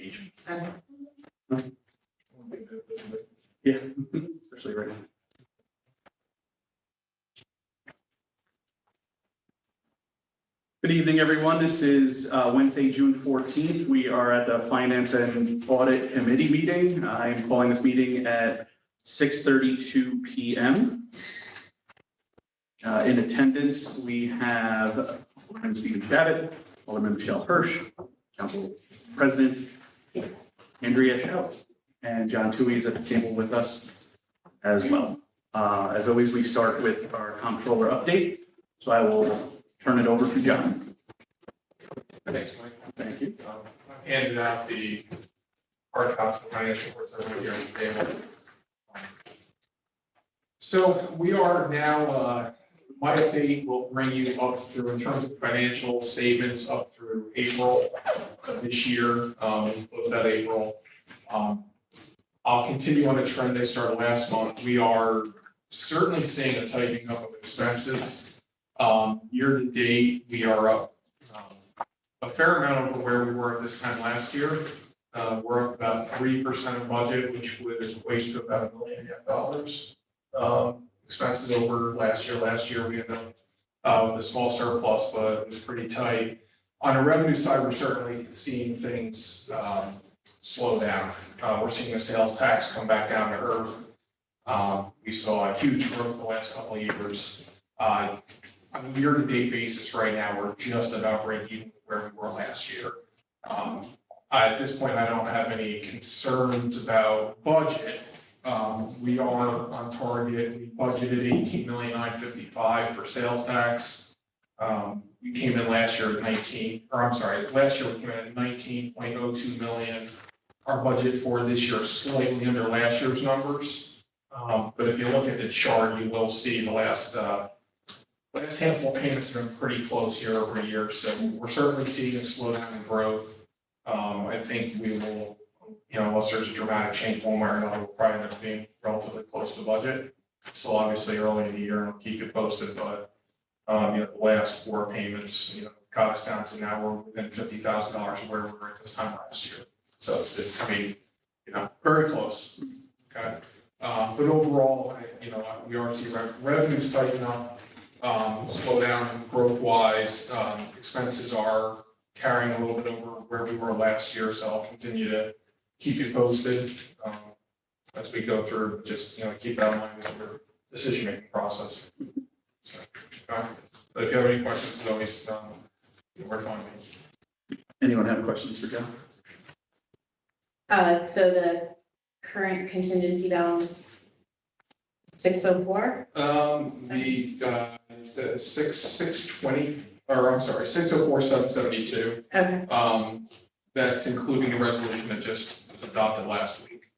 Agent. Okay. Yeah, especially right now. Good evening, everyone. This is Wednesday, June 14th. We are at the Finance and Audit Committee meeting. I am calling this meeting at 6:32 p.m. In attendance, we have Alderman Stephen Shabbat, Alderman Michelle Hirsch, Council President Andrea Schau, and John Toohey is at the table with us as well. As always, we start with our comptroller update. So I will turn it over to John. Thanks, Mike. Thank you. I've handed out the hard copies of financial reports over here on the table. So we are now, my update will bring you up through, in terms of financial statements, up through April of this year. We closed out April. I'll continue on a trend I started last month. We are certainly seeing a tightening up of expenses. Year to date, we are up a fair amount over where we were at this time last year. We're up about 3% of budget, which would equate to about $1.5 million. Expenses over last year. Last year, we ended up with a small surplus, but it was pretty tight. On the revenue side, we're certainly seeing things slow down. We're seeing the sales tax come back down to earth. We saw a huge growth the last couple of years. On a year-to-date basis right now, we're just about break even where we were last year. At this point, I don't have any concerns about budget. We are on target. We budgeted $18,955,000 for sales tax. We came in last year at last year we came in at $19.02 million. Our budget for this year is slightly under last year's numbers. But if you look at the chart, you will see the last handful of payments have been pretty close year over year. So we're certainly seeing a slowdown in growth. I think we will, unless there's a dramatic change one way or another, we'll probably end up being relatively close to budget. So obviously early in the year, and I'll keep you posted, but the last four payments, got us down to now we're within $50,000 of where we were at this time last year. So it's very close. Okay. But overall, we are seeing revenues tighten up, slow down growth wise. Expenses are carrying a little bit over where we were last year. So I'll continue to keep you posted as we go through. Just keep that in mind as your decision-making process. So, but if you have any questions, always where to find me. Anyone have questions for John? So the current contingency balance, 604? The 620, or I'm sorry, 604,772. Okay. That's including the resolution that just was adopted last week.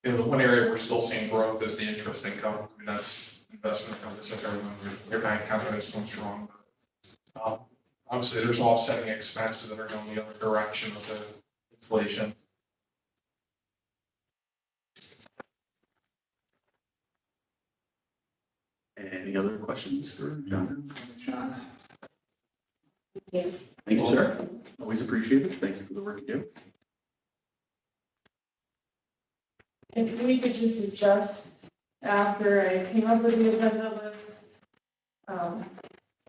The one area we're still seeing growth is the interest income. I mean, that's investment income. Just like everyone, your bank account is still strong. Obviously, there's offsetting expenses that are going the other direction of the inflation. Any other questions for John? Yeah. Thank you, sir. Always appreciate it. Thank you for the work you do. If we could just adjust after I came up with the agenda list,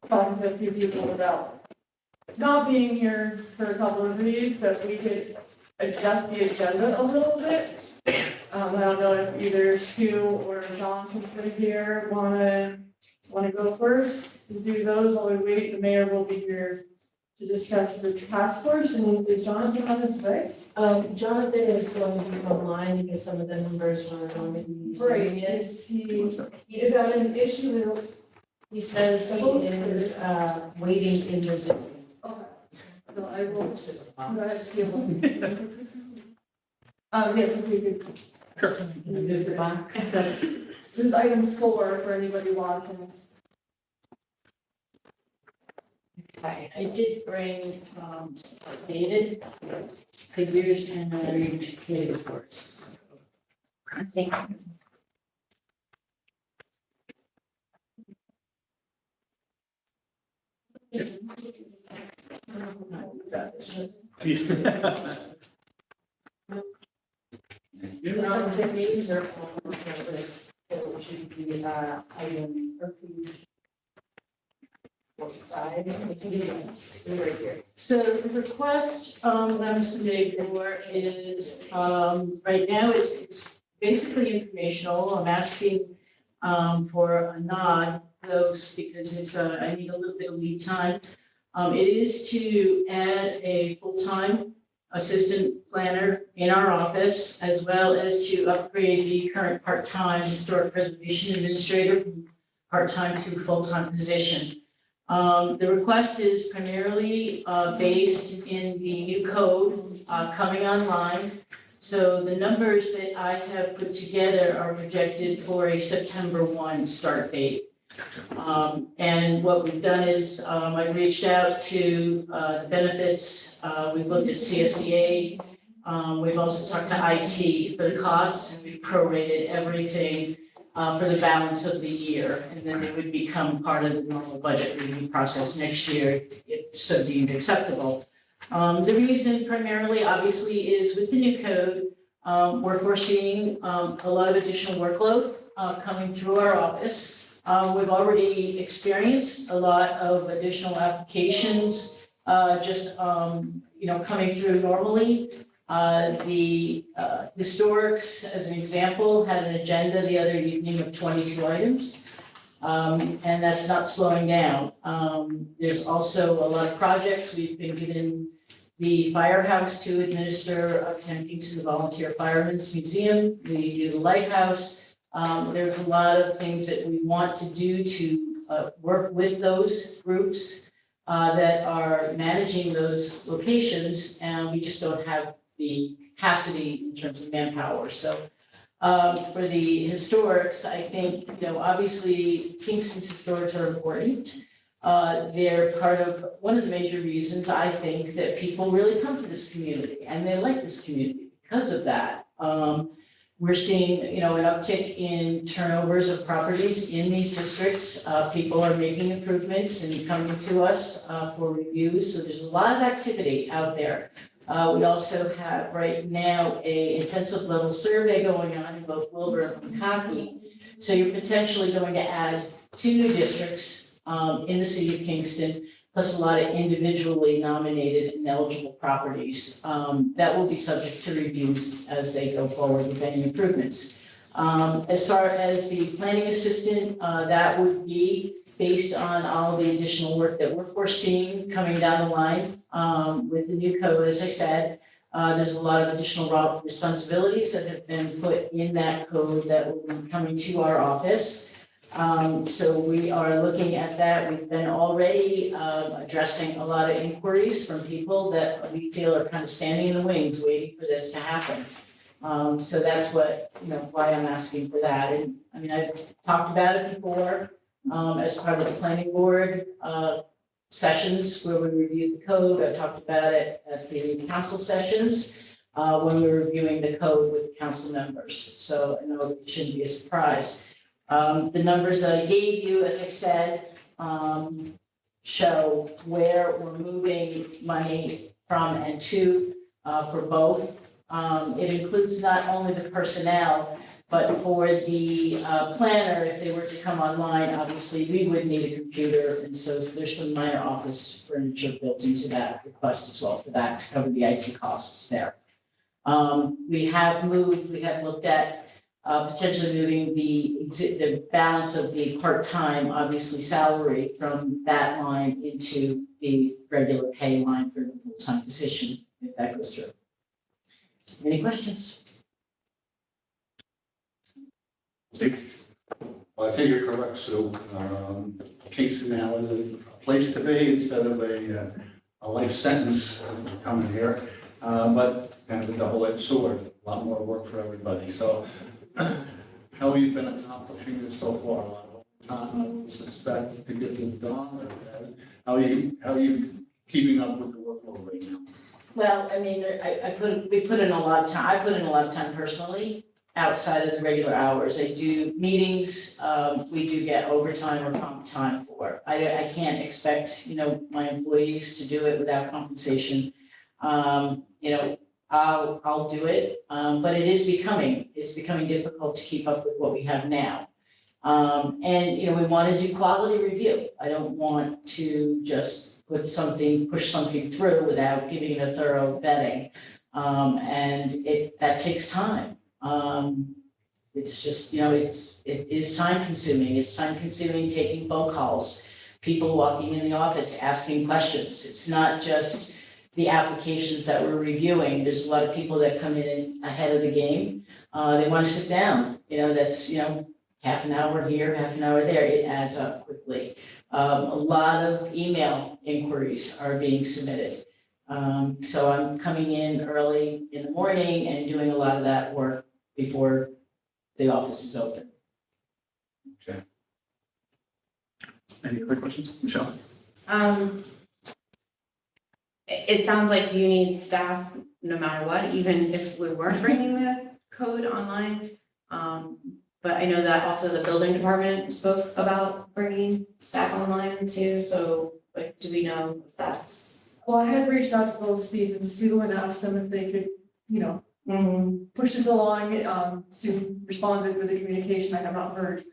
talking to a few people about not being here for a couple of these, that we could adjust the agenda a little bit. I don't know if either Sue or John, since they're here, wanna go first to do those while we wait. The mayor will be here to discuss the task force. And is Jonathan on his way? Jonathan is going to be online because some of the numbers weren't going to be. Right, is he, He is that says, an issue? he says he is waiting in the Zoom. Okay, so I will, yes, if we could. Sure. Move the box. This is item 4 for anybody watching. Okay, I did bring dated figures and committee reports. Thank you. The meetings are on the list, so it should be, item approved. 45, right here. So the request, that I'm submitting for is, right now, it's basically informational. I'm asking, for a nod, though, because it's, I need a little bit of lead time. It is to add a full-time assistant planner in our office, as well as to upgrade the current part-time historic preservation administrator from part-time to full-time position. The request is primarily based in the new code coming online. So the numbers that I have put together are projected for a September 1 start date. And what we've done is I've reached out to the benefits, we've looked at CSEA, we've also talked to IT for the costs, and we've prorated everything for the balance of the year, and then they would become part of the normal budget review process next year if so deemed acceptable. The reason primarily, obviously, is with the new code, we're foreseeing a lot of additional workload coming through our office. We've already experienced a lot of additional applications, just, coming through normally. The historics, as an example, had an agenda the other evening of 22 items, and that's not slowing down. There's also a lot of projects. We've been given the firehouse to administer attempting to the Volunteer Firemen's Museum. We do the lighthouse. There's a lot of things that we want to do to work with those groups that are managing those locations, and we just don't have the capacity in terms of manpower. So for the historics, I think, obviously Kingston's historics are important. They're part of one of the major reasons I think that people really come to this community, and they like this community because of that. We're seeing, an uptick in turnovers of properties in these districts. People are making improvements and coming to us for reviews. So there's a lot of activity out there. We also have right now a intensive level survey going on in both Wilbur and Coffee. So you're potentially going to add 2 new districts in the city of Kingston, plus a lot of individually nominated and eligible properties that will be subject to reviews as they go forward with any improvements. As far as the planning assistant, that would be based on all the additional work that we're foreseeing coming down the line with the new code. As I said, there's a lot of additional responsibilities that have been put in that code that will be coming to our office. So we are looking at that. We've been already addressing a lot of inquiries from people that we feel are kind of standing in the wings waiting for this to happen. So that's what, why I'm asking for that. And I mean, I've talked about it before as part of the planning board sessions where we reviewed the code. I talked about it at the council sessions when we were reviewing the code with council members. So I know it shouldn't be a surprise. The numbers that I gave you, as I said, show where we're moving money from and to for both. It includes not only the personnel, but for the planner, if they were to come online, obviously, we would need a computer. And so there's some minor office furniture built into that request as well for that to cover the IT costs there. We have looked at potentially moving the balance of the part-time, obviously, salary from that line into the regular pay line for the full-time position, if that goes through. Any questions? Well, I think you're correct, Sue. Kingston now is a place to be instead of a life sentence coming here, but kind of a double-edged sword, a lot more work for everybody. So how have you been accomplishing this so far? A lot of time, I suspect, to get this done? How are you keeping up with the workload right now? Well, I mean, we put in a lot of time. I put in a lot of time personally outside of the regular hours. I do meetings, we do get overtime or comp time for. I can't expect, my employees to do it without compensation. I'll do it, but it's becoming difficult to keep up with what we have now. And we want to do quality review. I don't want to just push something through without giving it a thorough vetting. And that takes time. It's just, it is time consuming. It's time consuming taking phone calls, people walking in the office, asking questions. It's not just the applications that we're reviewing. There's a lot of people that come in ahead of the game. They want to sit down, that's, half an hour here, half an hour there. It adds up quickly. A lot of email inquiries are being submitted. So I'm coming in early in the morning and doing a lot of that work before the office is open. Any other questions? Michelle? It sounds like you need staff no matter what, even if we weren't bringing the code online. But I know that also the building department spoke about bringing staff online too, so like, do we know if that's? Well, I had reached out to both Steve and Sue and asked them if they could, push this along. Sue responded with the communication. I have not heard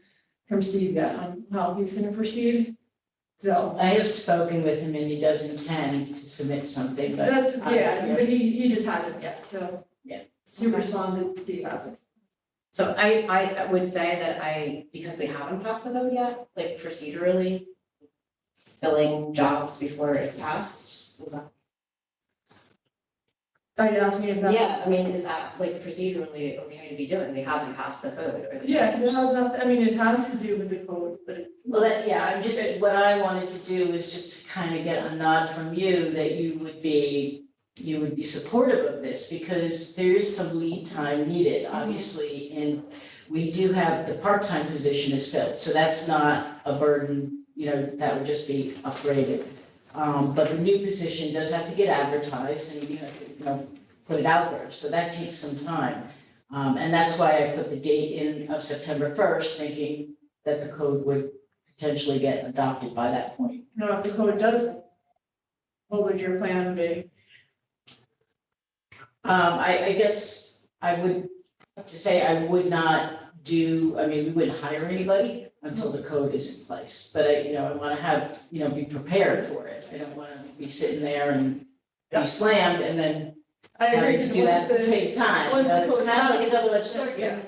from Steve yet on how he's gonna proceed. So I have spoken with him and he does intend to submit something, but. but he just hasn't yet, so. Yeah. Sue responded, Steve hasn't. So I would say that because we haven't passed the code yet, like procedurally, filling jobs before it's passed, is that? Are you asking if that? Yeah, I mean, is that like procedurally okay to be doing? We haven't passed the code or the. Yeah, because it has nothing, it has to do with the code, but it. Well, what I wanted to do is just kind of get a nod from you that you would be supportive of this, because there is some lead time needed, obviously, and we do have, the part-time position is filled, so that's not a burden, that would just be upgraded. But the new position does have to get advertised and you have to, put it out there, so that takes some time. And that's why I put the date in of September 1st, thinking that the code would potentially get adopted by that point. No, if the code doesn't, what would your plan be? I guess I would have to say I would not do, we wouldn't hire anybody until the code is in place. But I want to have, be prepared for it. I don't want to be sitting there and be slammed and then I agree. having to do that at the same time. once the It's code kind of like a passes, double-edged sword. Yeah.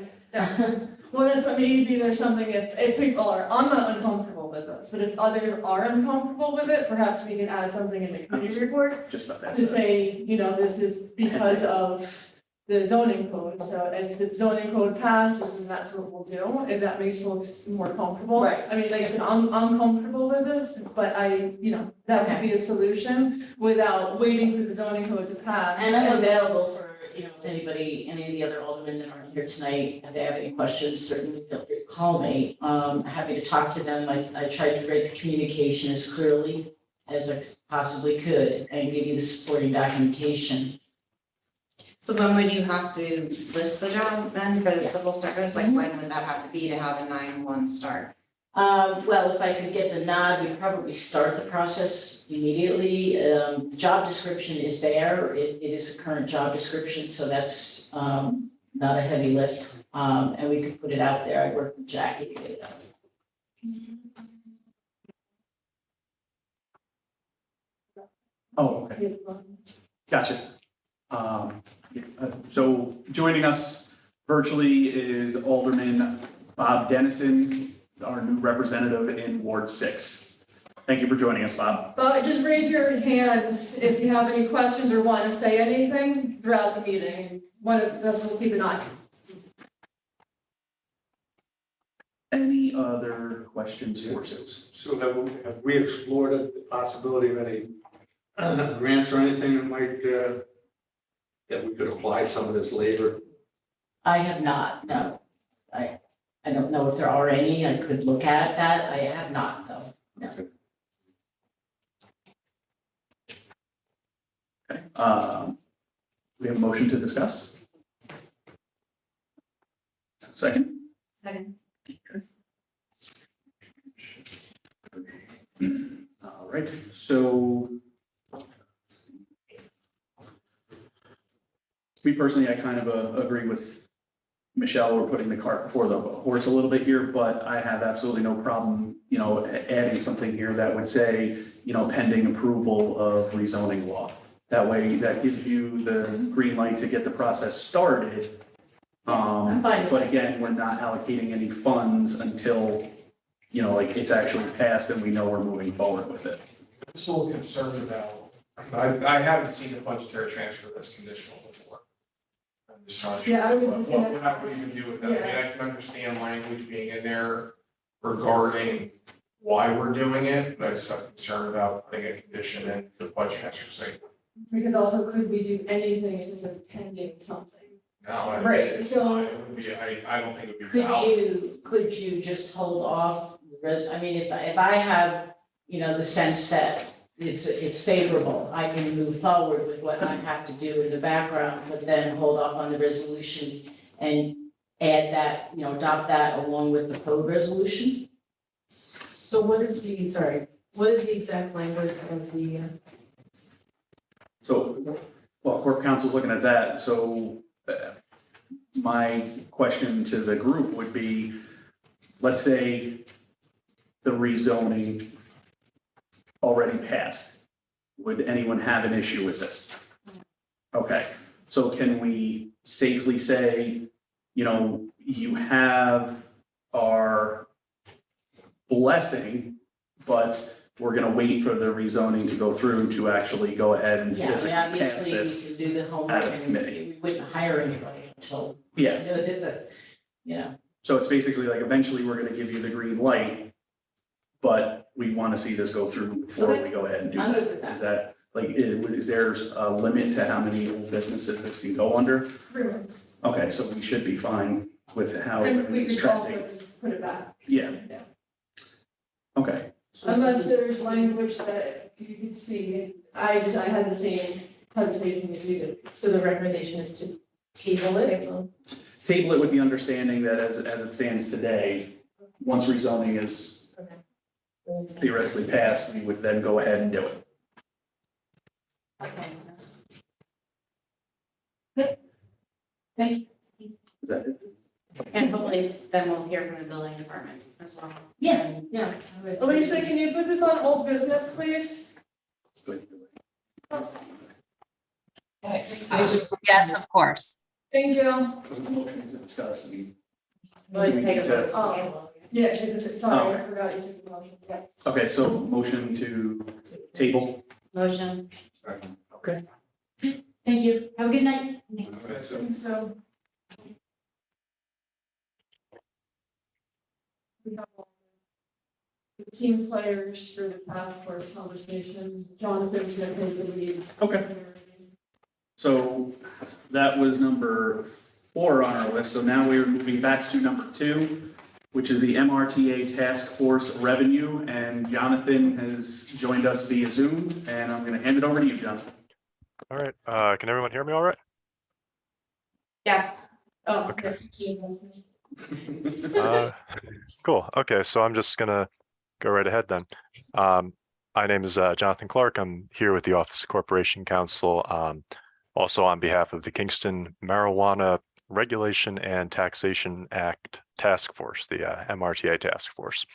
Well, that's what, maybe there's something, if people are, I'm not uncomfortable with this, but if others are uncomfortable with it, perhaps we can add something in the committee report Just about that. to say, this is because of the zoning code, so if the zoning code passes, then that's what we'll do, if that makes folks more comfortable. Right. Like I said, I'm comfortable with this, but that could be a solution without waiting for the zoning code to pass. And I'm available for, if anybody, any of the other aldermen that aren't here tonight, if they have any questions, certainly feel free to call me. Happy to talk to them. I tried to write the communication as clearly as I possibly could and give you the supporting documentation. So when would you have to list the job then for the civil service? Like when would that have to be to have a 9/1 start? Well, if I could get the nod, we'd probably start the process immediately. The job description is there. It is a current job description, so that's not a heavy lift. And we could put it out there. I worked with Jackie to get it out. Oh, okay. Gotcha. So joining us virtually is Alderman Bob Dennison, our new representative in Ward 6. Thank you for joining us, Bob. But just raise your hand if you have any questions or want to say anything throughout the meeting. One of us will keep an eye. Any other questions for Sue? So have we explored the possibility of any grants or anything that might, that we could apply some of this labor? I have not, no. I don't know if there are any. I could look at that. I have not, though. No. Okay. We have a motion to discuss. Second? Second. All right, so me personally, I kind of agree with Michelle. We're putting the cart before the horse a little bit here, but I have absolutely no problem, adding something here that would say, pending approval of rezoning law. That way, that gives you the green light to get the process started. I'm fine with But that. again, we're not allocating any funds until, it's actually passed and we know we're moving forward with it. I'm just a little concerned about, I haven't seen a budgetary transfer that's conditional before. I'm just not sure Yeah, I was just what gonna I would even do with that. I mean, I can understand language being in there regarding why we're doing it, but I just have concern about putting a condition in for budget transfer sake. Because also, could we do anything if it says pending something? No, Right, it's so- not, it would be, I don't think it would be valid. Could you just hold off, I mean, if I have, the sense that it's favorable, I can move forward with what I have to do in the background, but then hold off on the resolution and add that, adopt that along with the code resolution? So what is the exact language of the, So, well, Corp Council's looking at that, so my question to the group would be, let's say the rezoning already passed. Would anyone have an issue with this? Okay, so can we safely say, you have our blessing, but we're gonna wait for the rezoning to go through to actually go ahead and Yeah, I physically mean, pass obviously, this? you can do the homework out of and committee. we wouldn't hire anybody until, Yeah, so it's basically like eventually we're gonna give you the green light, but we wanna see this go through before Okay. we go ahead and do I'm that. good with that. Is that, like, is there a limit to how many businesses this can go under? 3 months. Okay, so we should be fine with how And we everything's could also trending. just put it back. Yeah, Yeah. okay, Unless there's language that you can see, I had the same hesitation as you did. so the recommendation is to table it? table it with the understanding that as it stands today, once rezoning is theoretically passed, we would then go ahead and do it. Okay. Thank you. Is that it? And hopefully then we'll hear from the building department as well. Yeah, yeah. I would- Alicia, can you put this on old business, please? Good. Yes, of course. Thank you. Motion to discuss and Let's take a vote. Oh. Yeah, sorry, I forgot you took the motion. Yeah. okay, so motion to table. Motion. Okay. Thank you. Have a good night. I think so. We have the team players for the task force conversation. Jonathan's gonna take the lead. Okay. So that was number 4 on our list. So now we're moving back to number 2, which is the MRTA Task Force Revenue. And Jonathan has joined us via Zoom, and I'm going to hand it over to you, Jonathan. All right, can everyone hear me all right? Yes. Oh, Okay. okay. Cool, okay, so I'm just gonna go right ahead then. My name is Jonathan Clark. I'm here with the Office of Corporation Counsel, also on behalf of the Kingston Marijuana Regulation and Taxation Act Task Force, the MRTA Task Force.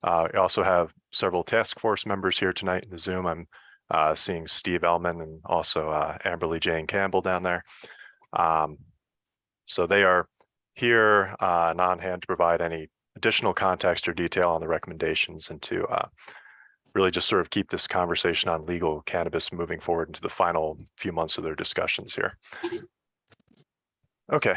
We also have several task force members here tonight in the Zoom. I'm seeing Steve Ellman and also Amberly Jane Campbell down there. So they are here and on hand to provide any additional context or detail on the recommendations and to really just sort of keep this conversation on legal cannabis moving forward into the final few months of their discussions here. Okay,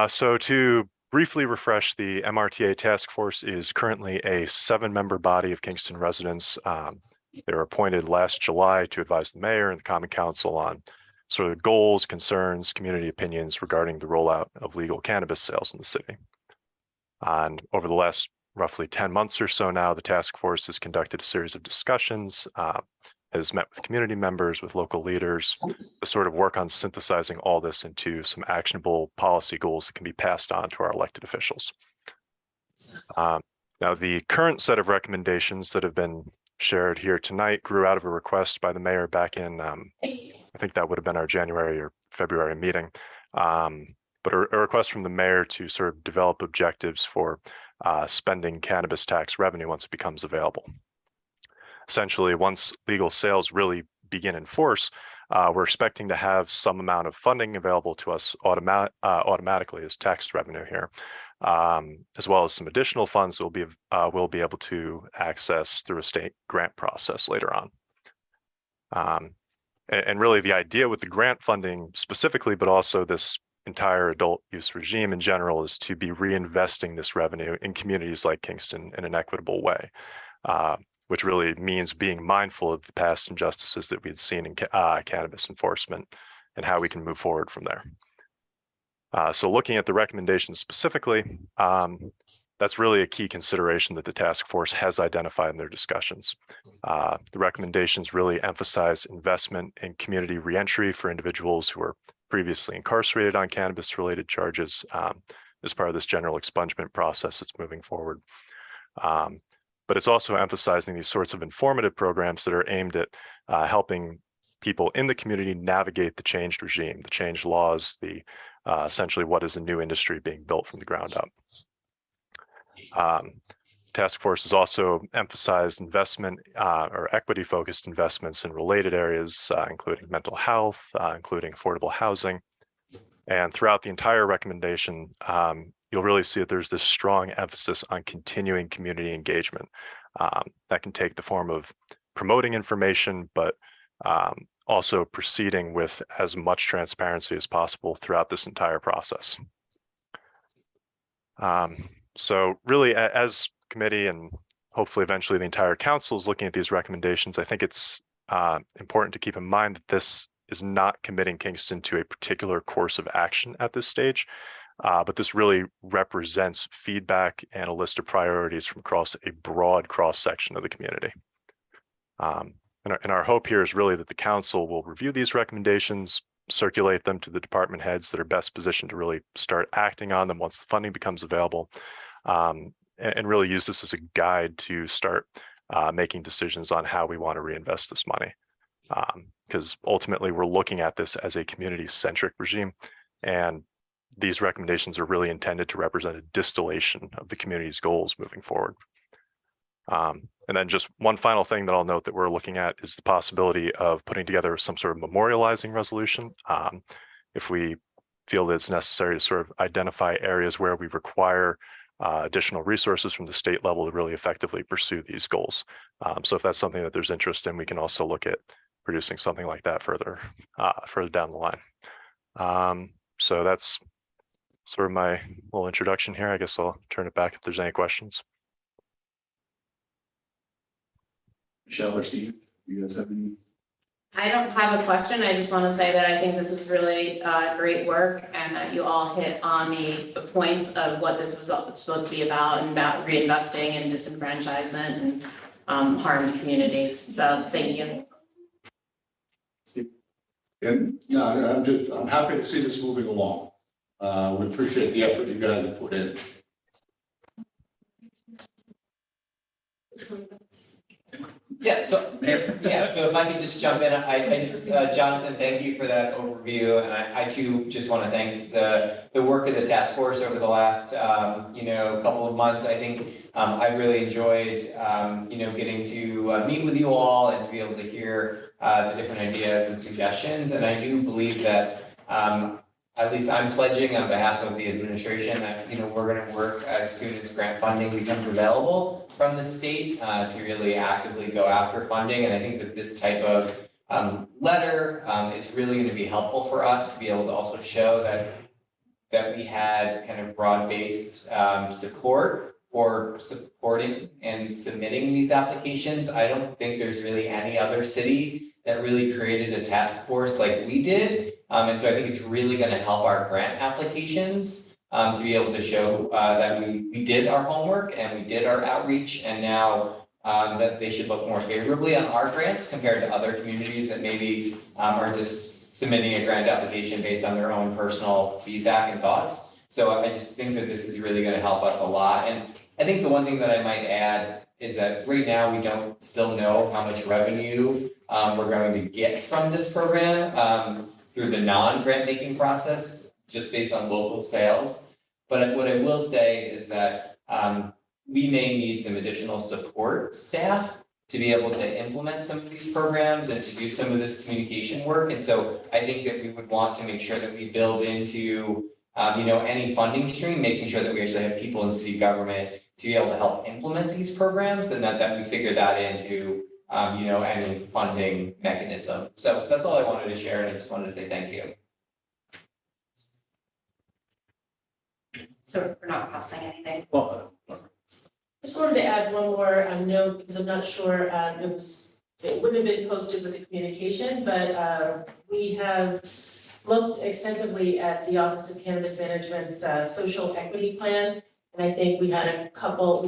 so to briefly refresh, the MRTA task force is currently a 7-member body of Kingston residents. They were appointed last July to advise the mayor and the common council on sort of goals, concerns, community opinions regarding the rollout of legal cannabis sales in the city. And over the last roughly 10 months or so now, the task force has conducted a series of discussions has met with community members, with local leaders, to sort of work on synthesizing all this into some actionable policy goals that can be passed on to our elected officials. Now, the current set of recommendations that have been shared here tonight grew out of a request by the mayor back in, I think that would have been our January or February meeting. But a request from the mayor to sort of develop objectives for spending cannabis tax revenue once it becomes available. Essentially, once legal sales really begin in force, we're expecting to have some amount of funding available to us automatically as tax revenue here, as well as some additional funds that we'll be able to access through a state grant process later on. And really the idea with the grant funding specifically, but also this entire adult use regime in general, is to be reinvesting this revenue in communities like Kingston in an equitable way, which really means being mindful of the past injustices that we'd seen in cannabis enforcement and how we can move forward from there. So looking at the recommendations specifically, that's really a key consideration that the task force has identified in their discussions. The recommendations really emphasize investment in community reentry for individuals who are previously incarcerated on cannabis-related charges as part of this general expungement process that's moving forward. But it's also emphasizing these sorts of informative programs that are aimed at helping people in the community navigate the changed regime, the changed laws, the essentially what is a new industry being built from the ground up. Task force has also emphasized investment or equity-focused investments in related areas, including mental health, including affordable housing. And throughout the entire recommendation, you'll really see that there's this strong emphasis on continuing community engagement. That can take the form of promoting information, but also proceeding with as much transparency as possible throughout this entire process. So really, as committee and hopefully eventually the entire council is looking at these recommendations, I think it's important to keep in mind that this is not committing Kingston to a particular course of action at this stage, but this really represents feedback and a list of priorities from across a broad cross-section of the community. And our hope here is really that the council will review these recommendations, circulate them to the department heads that are best positioned to really start acting on them once the funding becomes available, and really use this as a guide to start making decisions on how we want to reinvest this money. Because ultimately we're looking at this as a community-centric regime, and these recommendations are really intended to represent a distillation of the community's goals moving forward. And then just one final thing that I'll note that we're looking at is the possibility of putting together some sort of memorializing resolution. If we feel that it's necessary to sort of identify areas where we require additional resources from the state level to really effectively pursue these goals. So if that's something that there's interest in, we can also look at producing something like that further down the line. So that's sort of my little introduction here. I guess I'll turn it back if there's any questions. Michelle or Steve, do you guys have any? I don't have a question. I just want to say that I think this is really great work and that you all hit on the points of what this was supposed to be about and about reinvesting and disenfranchisement and harmed communities. So thank you. And no, I'm happy to see this moving along. We appreciate the effort you guys have put in. Yeah, so if I could just jump in, I just, Jonathan, thank you for that overview. And I too just want to thank the work of the task force over the last, couple of months. I think I've really enjoyed, getting to meet with you all and to be able to hear the different ideas and suggestions. And I do believe that, at least I'm pledging on behalf of the administration that, we're going to work as soon as grant funding becomes available from the state to really actively go after funding. And I think that this type of letter is really going to be helpful for us to be able to also show that we had kind of broad-based support for supporting and submitting these applications. I don't think there's really any other city that really created a task force like we did. And so I think it's really going to help our grant applications to be able to show that we did our homework and we did our outreach, and now that they should look more favorably on our grants compared to other communities that maybe are just submitting a grant application based on their own personal feedback and thoughts. So I just think that this is really gonna help us a lot. And I think the one thing that I might add is that right now we don't still know how much revenue we're going to get from this program through the non-grant making process, just based on local sales. But what I will say is that we may need some additional support staff to be able to implement some of these programs and to do some of this communication work. And so I think that we would want to make sure that we build into any funding stream, making sure that we actually have people in city government to be able to help implement these programs, and that we figure that into any funding mechanism. So that's all I wanted to share, and I just wanted to say thank you. So we're not passing anything. Well, Just wanted to add one more note, because I'm not sure, it wouldn't have been posted with the communication, but we have looked extensively at the Office of Cannabis Management's social equity plan. And I think we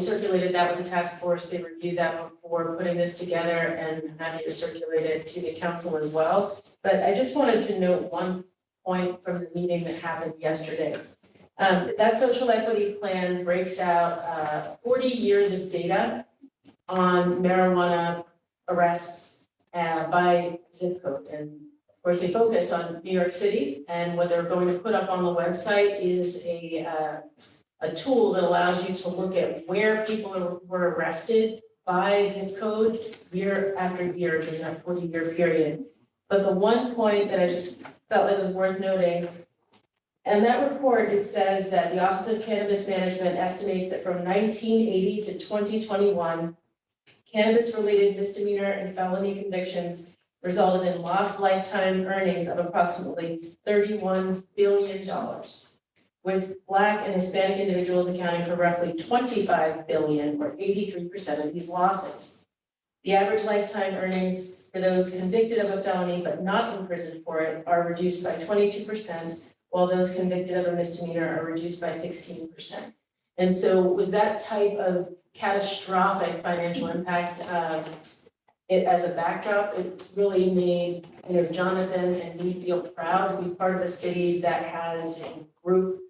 circulated that with the task force, they reviewed that before putting this together, and happy to circulate it to the council as well. But I just wanted to note one point from the meeting that happened yesterday. That social equity plan breaks out 40 years of data on marijuana arrests by zip code. And of course, they focus on New York City, and what they're going to put up on the website is a tool that allows you to look at where people were arrested by zip code year after year during that 40-year period. But the one point that I just felt like was worth noting, in that report, it says that the Office of Cannabis Management estimates that from 1980 to 2021, cannabis-related misdemeanor and felony convictions resulted in lost lifetime earnings of approximately $31 billion, with Black and Hispanic individuals accounting for roughly 25 billion, or 83% of these losses. The average lifetime earnings for those convicted of a felony but not imprisoned for it are reduced by 22%, while those convicted of a misdemeanor are reduced by 16%. And so with that type of catastrophic financial impact, it as a backdrop, it really made Jonathan and me feel proud to be part of a city that has a group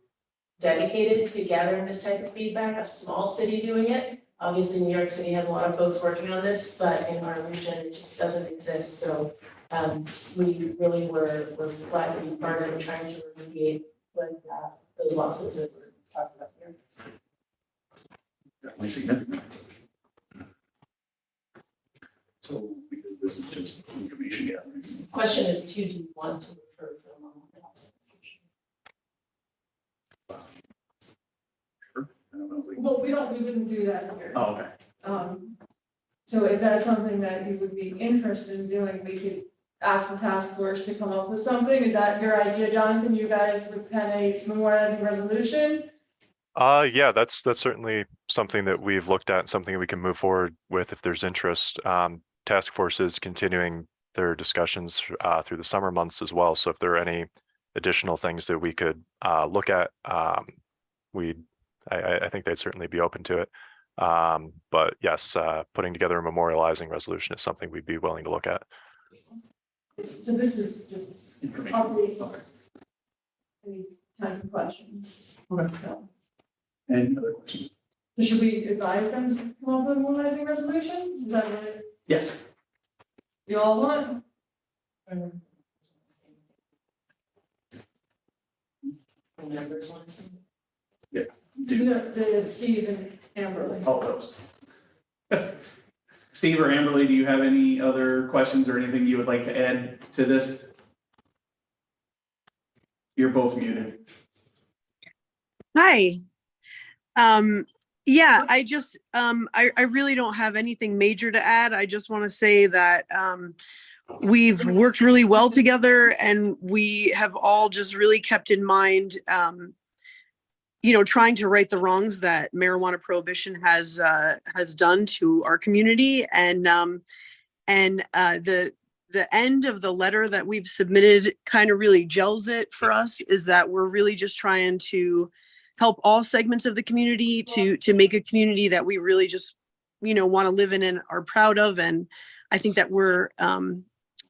dedicated to gathering this type of feedback, a small city doing it. Obviously, New York City has a lot of folks working on this, but in our region, it just doesn't exist. So we really were glad to be part of it and trying to remediate those losses that we're talking about here. definitely significant. So, because this is just information gathering. The question is, do you want to refer to a normal analysis? Sure. I don't know if we. Well, we wouldn't do that here. Oh, okay. So if that's something that you would be interested in doing, we could ask the task force to come up with something. Is that your idea, Jonathan? You guys would pen a memorializing resolution? Yeah, that's certainly something that we've looked at, something that we can move forward with if there's interest. Task force is continuing their discussions through the summer months as well. So if there are any additional things that we could look at, I think they'd certainly be open to it. But yes, putting together a memorializing resolution is something we'd be willing to look at. So this is just Information. probably Okay. any time for questions. Okay. No. Any other questions? So should we advise them to come up with a memorializing resolution? Is that what Yes. you all want? Members want to say? To Steve and Amberly. All those. Steve or Amberly, do you have any other questions or anything you would like to add to this? You're both muted. Hi. Yeah, I just, I really don't have anything major to add. I just want to say that we've worked really well together, and we have all just really kept in mind, trying to right the wrongs that marijuana prohibition has done to our community. And the end of the letter that we've submitted kind of really gels it for us, is that we're really just trying to help all segments of the community to make a community that we really just want to live in and are proud of. And I think that we're,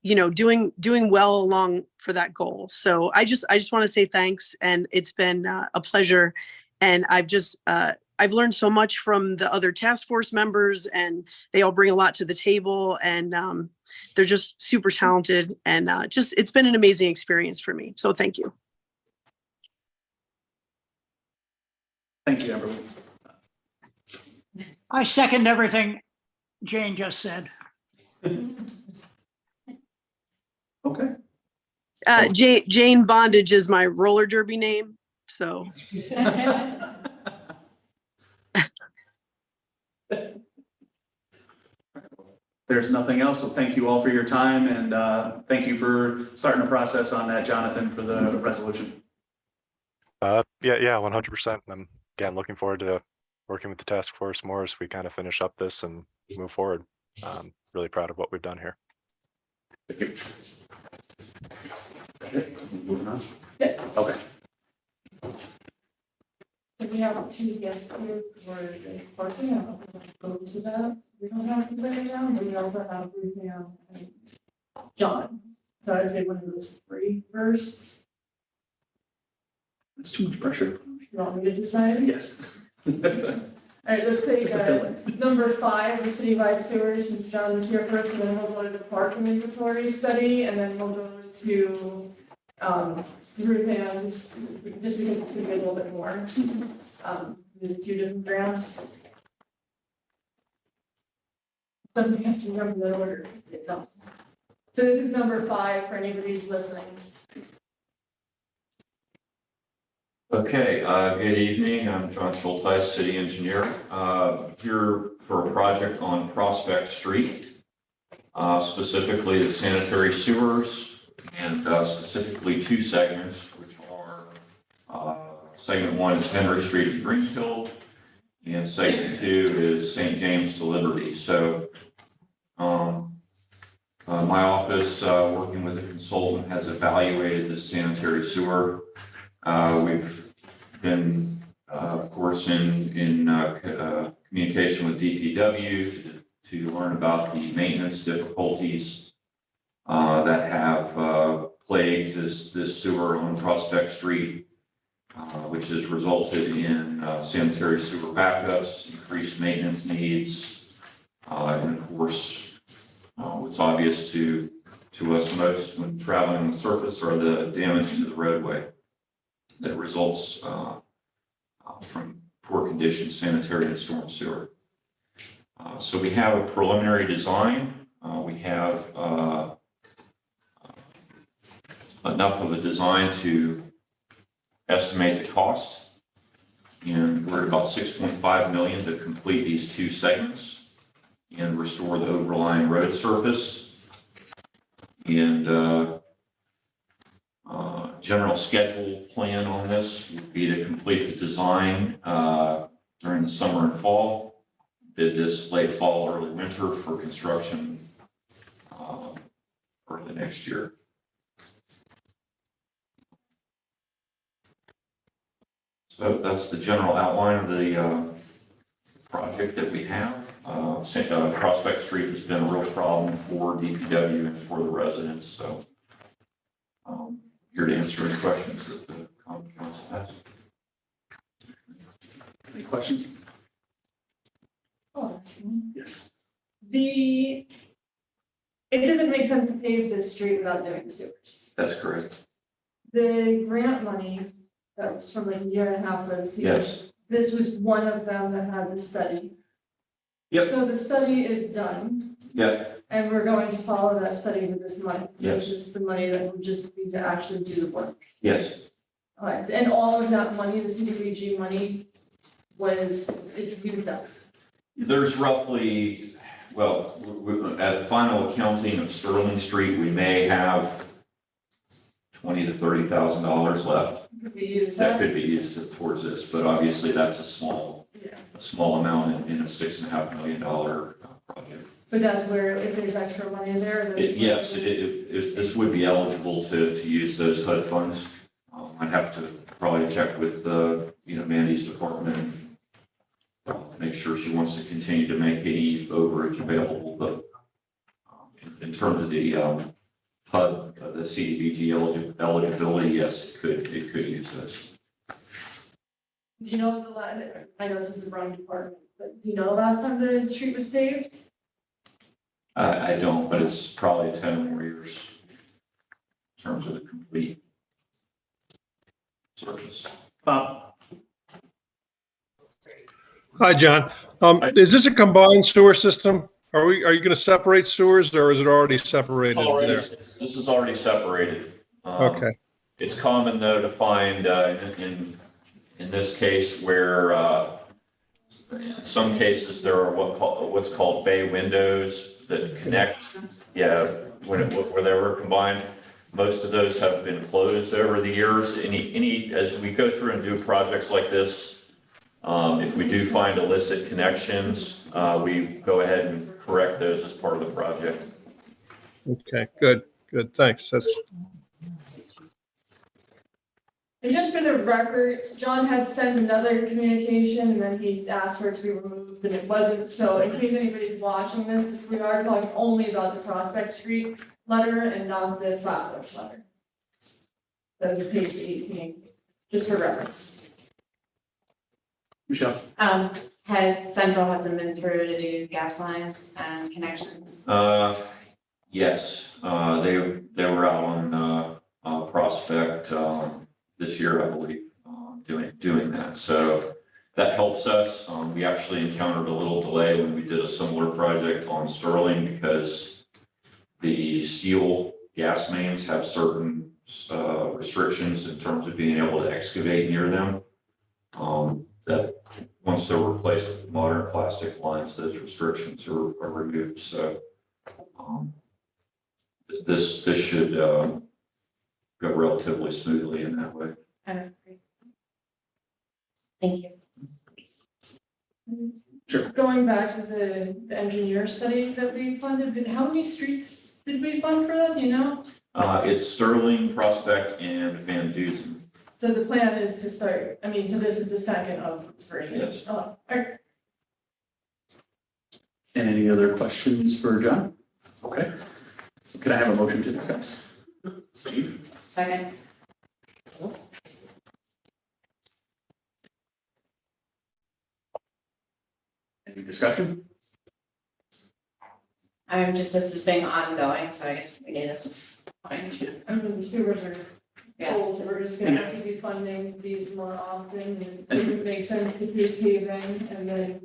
doing well along for that goal. So I just want to say thanks. And it's been a pleasure. And I've learned so much from the other task force members, and they all bring a lot to the table, and they're just super talented, and it's been an amazing experience for me. So thank you. Thank you, Amber. I second everything Jane just said. Okay. Jane Bondage is my roller derby name. So There's nothing else. So thank you all for your time, and thank you for starting the process on that, Jonathan, for the resolution. Yeah, 100%. I'm again looking forward to working with the task force more as we kind of finish up this and move forward. Really proud of what we've done here. Thank you. Moving on. Okay. So we have 2 guests here for the parking, I don't know if we'll go to that. We don't have to write it down, but we also have Ruthann and John. So I'd say one of those 3 first. It's too much pressure. You want me to decide? Yes. All right, let's take Just to fill in. number 5, the citywide sewers, since John is here first, and then we'll go to the parking inventory study, and then we'll go to Ruthann, just because it's gonna be a little bit more. The 2 different grants. Somebody has to remember the order. No. So this is number 5 for anybody who's listening. Okay, good evening. I'm John Schulteis, city engineer, here for a project on Prospect Street, specifically the sanitary sewers, and specifically 2 segments, which are segment 1 is Henry Street to Greenfield, and segment 2 is St. James to Liberty. So my office, working with a consultant, has evaluated the sanitary sewer. We've been, of course, in communication with DPW to learn about the maintenance difficulties that have plagued this sewer on Prospect Street, which has resulted in sanitary sewer backups, increased maintenance needs, and of course, what's obvious to us most when traveling on the surface are the damage to the roadway that results from poor condition sanitary and storm sewer. So we have a preliminary design. We have enough of a design to estimate the cost. And we're at about 6.5 million to complete these 2 segments and restore the overlying road surface. And general schedule plan on this would be to complete the design during the summer and fall. Did this late fall, early winter for construction early next year. So that's the general outline of the project that we have. Prospect Street has been a real problem for DPW and for the residents. So here to answer any questions that the council has. Any questions? Oh, Yes. It doesn't make sense to pave this street without doing the sewers. That's correct. The grant money that was from like a year and a half ago. Yes. This was one of them that had the study. Yep. So the study is done. Yeah. And we're going to follow that study with this money. So Yes. This is the money that will just be to actually do the work. Yes. All right, and all of that money, the CDBG money, is used up. There's roughly, well, at the final accounting of Sterling Street, we may have $20,000 to $30,000 left. Could be used That up. could be used towards this, but obviously that's a small amount in a $6.5 million project. But that's where, if there's extra money there, that's. Yes, this would be eligible to use those HUD funds. I'd have to probably check with, Mandy's department make sure she wants to continue to make any overage available, but in terms of the HUD, the CDBG eligibility, yes, it could use this. Do you know what the I know this is the wrong department, but do you know the last time the street was paved? I don't, but it's probably 10 or more years in terms of the complete surface. Bob? Hi, John. Is this a combined sewer system? Are you going to separate sewers or is it already separated there? This is already separated. Okay. It's common though to find in this case where in some cases there are what's called bay windows that connect. Yeah, where they were combined. Most of those have been closed over the years. As we go through and do projects like this, if we do find illicit connections, we go ahead and correct those as part of the project. Okay, good, thanks. And just for the record, John had sent another communication and then he's asked for it to be removed and it wasn't. So in case anybody's watching this, we are talking only about the Prospect Street letter and not the Flatbush letter. That's page 18, just for reference. Michelle? Has Central hasn't been through to do gas lines and connections? Yes, they were out on Prospect this year, I believe, doing that. So that helps us. We actually encountered a little delay when we did a similar project on Sterling because the steel gas mains have certain restrictions in terms of being able to excavate near them. That once they're replaced with modern plastic lines, those restrictions are removed. So this should go relatively smoothly in that way. Great. Thank you. Sure. Going back to the engineer study that we funded, how many streets did we fund for that, do you know? It's Sterling, Prospect, and Van Dusen. So the plan is to start, so this is the second of three? Yes. Oh, all right. Any other questions for John? Okay. Can I have a motion to discuss? Steve? Second. Any discussion? This is being ongoing, so I guess we knew this was fine. The sewers are Yeah. full, so we're just gonna have to be funding these more often, and it doesn't make sense to keep paving and then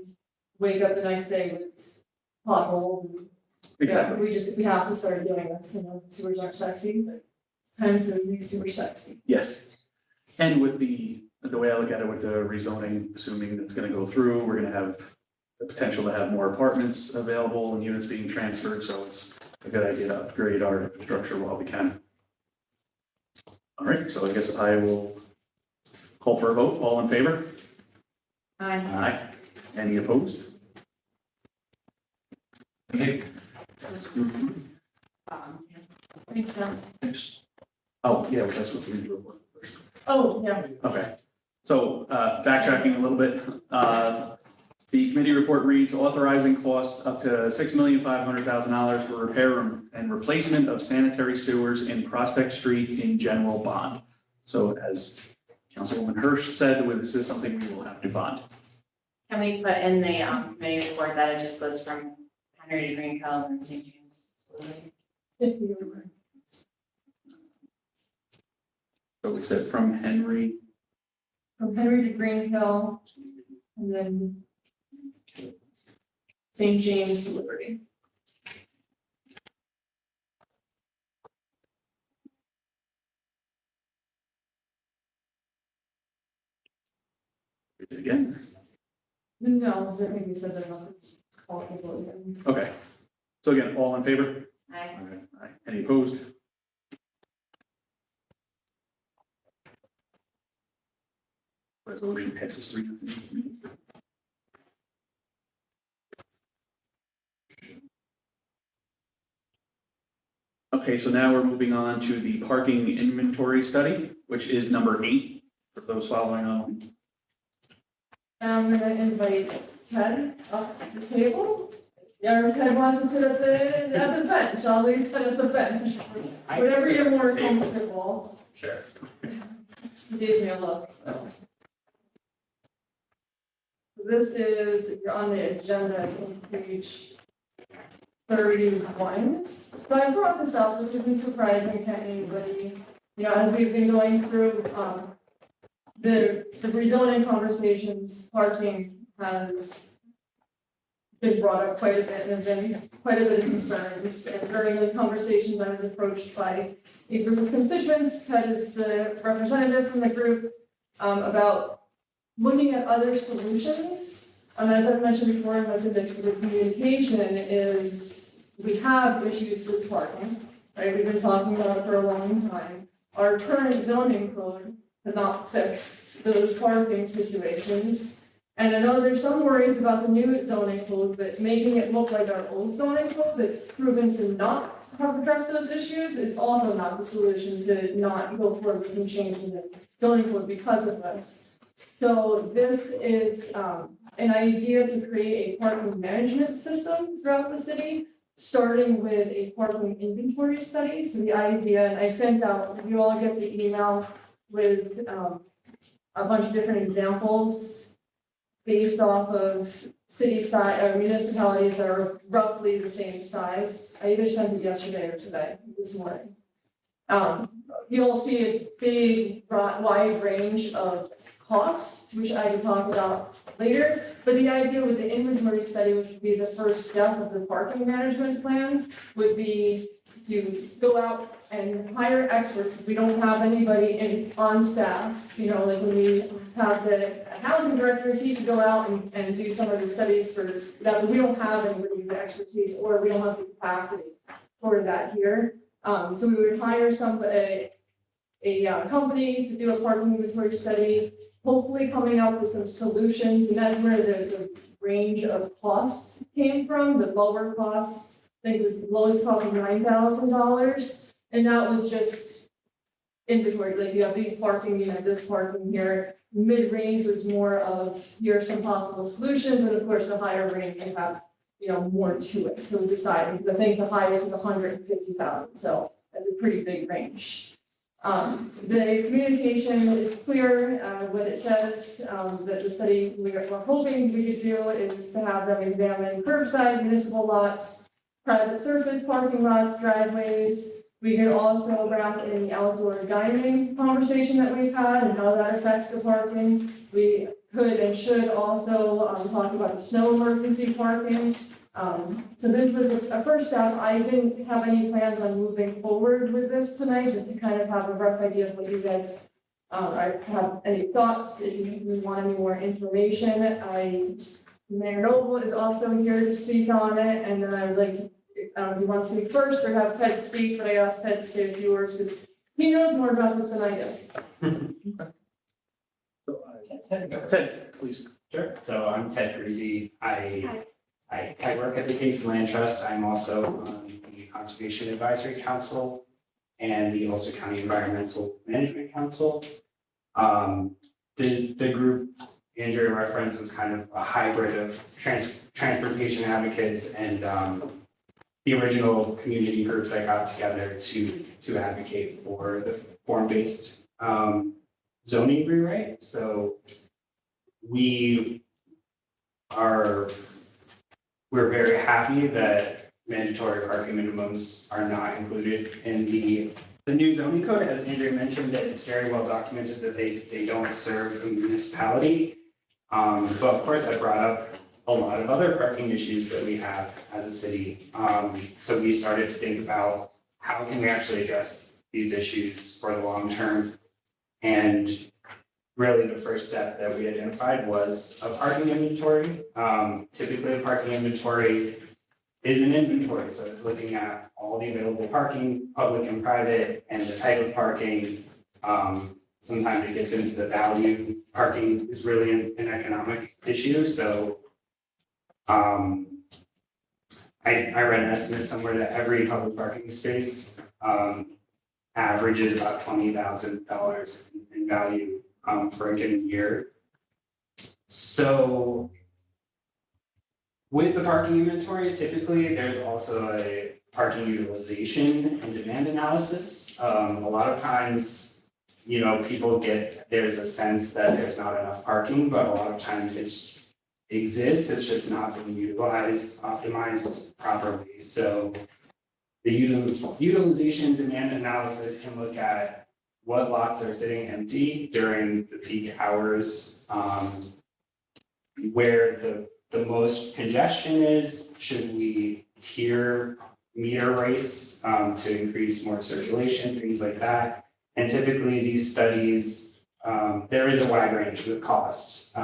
wake up the next day with potholes and. Exactly. Yeah, we have to start doing this, sewers aren't sexy, but it's time to make sewer sexy. Yes. And with the way I look at it with the rezoning, assuming that's gonna go through, we're gonna have the potential to have more apartments available and units being transferred, so it's a good idea to upgrade our infrastructure while we can. All right, so I guess I will call for a vote. All in favor? Aye. Aye. Any opposed? Okay. Thanks, John. Thanks. Oh, yeah, that's what we need to report first. Oh, yeah. Okay, so backtracking a little bit, the committee report reads authorizing costs up to $6,500,000 for repair and replacement of sanitary sewers in Prospect Street in general bond. So as Councilwoman Hirsch said, this is something we will have to bond. Can we put in the committee report that it just goes from Henry to Greenfield and St. James? So we said from Henry. From Henry to Greenhill, and then St. James to Liberty. Read it again. No, I think we said that enough. Call people again. Okay, so again, all in favor? Aye. Aye. Any opposed? Resolution passes 3-0. Okay, so now we're moving on to the parking inventory study, which is number 8 for those following on. And I'm gonna invite Ted up to the table. Yeah, if Ted wants to sit at the bench, I'll leave Ted at the bench. Whatever you're more comfortable. Sure. He gave me a look, so. This is, if you're on the agenda, I think page 31. So I brought this up, this isn't surprising to anybody. You know, as we've been going through, the rezoning conversations, parking has been brought up quite a bit, and have been quite a bit of concerns. And during the conversations, I was approached by a group of constituents, Ted is the representative from the group, about looking at other solutions. As I've mentioned before, and what's in the communication is we have issues with parking, right? We've been talking about it for a long time. Our current zoning code has not fixed those parking situations. And I know there's some worries about the new zoning code, but making it look like our old zoning code that's proven to not have addressed those issues is also not the solution to not go forward with changing the zoning code because of this. So this is an idea to create a parking management system throughout the city, starting with a parking inventory study. So the idea, and I sent out, you all get the email with a bunch of different examples based off of city size, or municipalities that are roughly the same size. I either sent it yesterday or today, this morning. You'll see a big, wide range of costs, which I can talk about later. But the idea with the inventory study, which would be the first step of the parking management plan, would be to go out and hire experts. We don't have anybody on staff, you know, like when we have the housing director, he should go out and do some of the studies for that, but we don't have anybody with expertise, or we don't have the capacity for that here. So we would hire a company to do a parking inventory study, hopefully coming up with some solutions, and that's where the range of costs came from, the lower costs. I think it was the lowest cost of $9,000, and that was just inventory, like you have these parking, you have this parking here. Mid-range was more of, here are some possible solutions, and of course, the higher range can have, you know, more to it. So we decided, because I think the highest was 150,000, so that's a pretty big range. The communication is clear, what it says, that the study we're hoping we could do is to have them examine curbside municipal lots, private surface parking lots, driveways. We could also wrap in the outdoor dining conversation that we've had and how that affects the parking. We could and should also talk about the snow emergency parking. So this was a first step. I didn't have any plans on moving forward with this tonight, just to kind of have a rough idea of what you guys have any thoughts. If you want any more information, Mayor Noble is also here to speak on it, and then I would like to, if you want to speak first or have Ted speak, but I asked Ted to say a few words because he knows more about this than I do. Ted, please. Sure. So I'm Ted Greasy. I work at the Kingston Land Trust. I'm also on the Conservation Advisory Council and the Ulster County Environmental Management Council. The group Andrea referenced is kind of a hybrid of transportation advocates and the original community group that got together to advocate for the form-based zoning rewrite. So we're very happy that mandatory parking minimums are not included in the new zoning code. As Andrea mentioned, that it's very well documented that they don't serve the municipality. But of course, that brought up a lot of other parking issues that we have as a city. So we started to think about how can we actually address these issues for the long term. And really the first step that we identified was a parking inventory. Typically a parking inventory is an inventory. So it's looking at all the available parking, public and private, and the type of parking. Sometimes it gets into the value. Parking is really an economic issue. So I read an estimate somewhere that every public parking space averages about $20,000 in value for a given year. So with the parking inventory, typically there's also a parking utilization and demand analysis. A lot of times, there's a sense that there's not enough parking, but a lot of times it's just not being utilized, optimized properly. So the utilization demand analysis can look at what lots are sitting empty during the peak hours, where the most congestion is. Should we tier meter rates to increase more circulation, things like that? And typically these studies, there is a wide range with cost,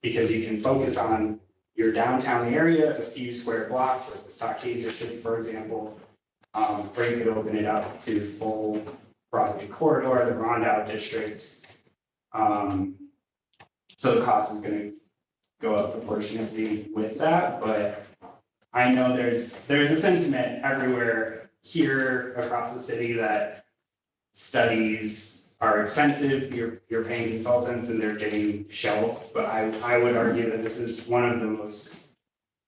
because you can focus on your downtown area, a few square blocks, like the Stockade District, for example, or you could open it up to full Broadway corridor, the Rondout District. So the cost is going to go up proportionately with that, but I know there's a sentiment everywhere here across the city that studies are expensive. You're paying consultants and they're getting shelved, but I would argue that this is one of the most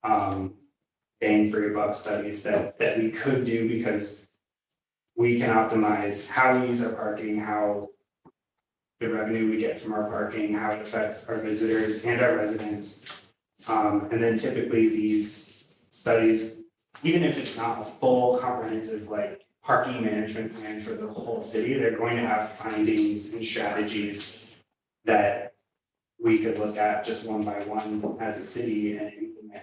bang for your buck studies that we could do, because we can optimize how we use our parking, how the revenue we get from our parking, how it affects our visitors and our residents. And then typically these studies, even if it's not a full comprehensive parking management plan for the whole city, they're going to have findings and strategies that we could look at just one by one as a city and implement.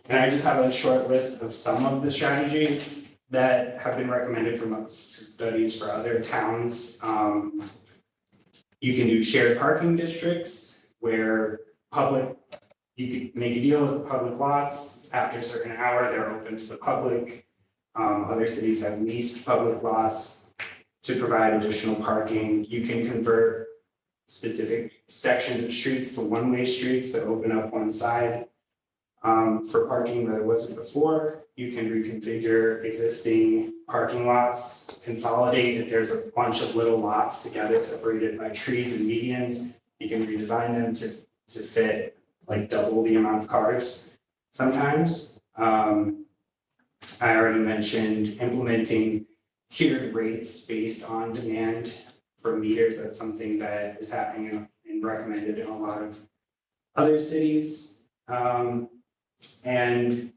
And I just have a short list of some of the strategies that have been recommended from studies for other towns. You can do shared parking districts where you could make a deal with the public lots. After a certain hour, they're open to the public. Other cities have leased public lots to provide additional parking. You can convert specific sections of streets to one-way streets that open up one side for parking that it wasn't before. You can reconfigure existing parking lots, consolidate. If there's a bunch of little lots together separated by trees and medians, you can redesign them to fit double the amount of cars sometimes. I already mentioned implementing tiered rates based on demand for meters. That's something that is happening and recommended in a lot of other cities. And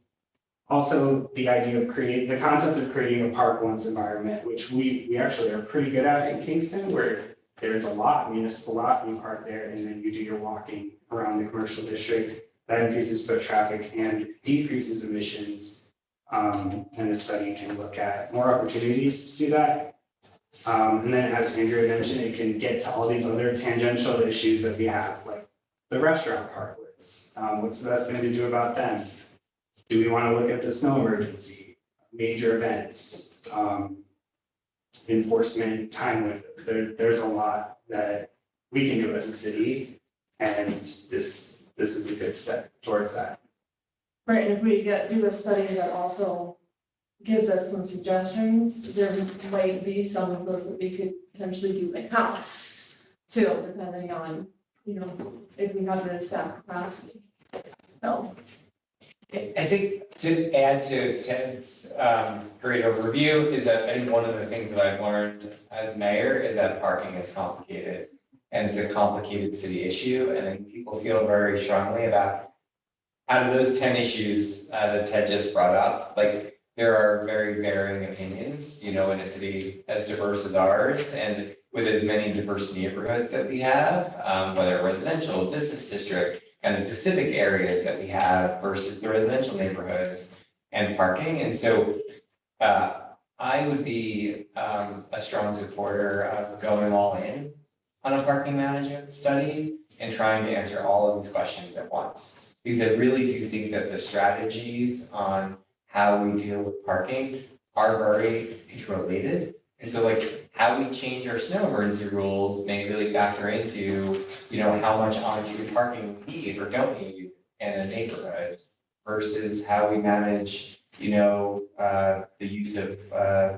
also the idea of the concept of creating a park once environment, which we actually are pretty good at in Kingston, where there's a municipal lot, you park there, and then you do your walking around the commercial district. That increases foot traffic and decreases emissions. And the study can look at more opportunities to do that. And then as Andrea mentioned, it can get to all these other tangential issues that we have, like the restaurant parklets. What's the best thing to do about them? Do we want to look at the snow emergency, major events, enforcement, time windows? There's a lot that we can do as a city, and this is a good step towards that. Right, and if we do a study that also gives us some suggestions, there might be some of those that we could potentially do in-house too, depending on, if we have the staff capacity. So. I think to add to Ted's great overview is that I think one of the things that I've learned as mayor is that parking is complicated, and it's a complicated city issue, and I think people feel very strongly about, out of those 10 issues that Ted just brought up, there are very varying opinions, in a city as diverse as ours, and with as many diverse neighborhoods that we have, whether residential, business district, and the specific areas that we have versus the residential neighborhoods and parking. And so I would be a strong supporter of going all in on a parking management study and trying to answer all of these questions at once. Because I really do think that the strategies on how we deal with parking are very interrelated. And so how we change our snow emergency rules may really factor into, how much on-street parking we need or don't need in a neighborhood versus how we manage, the use of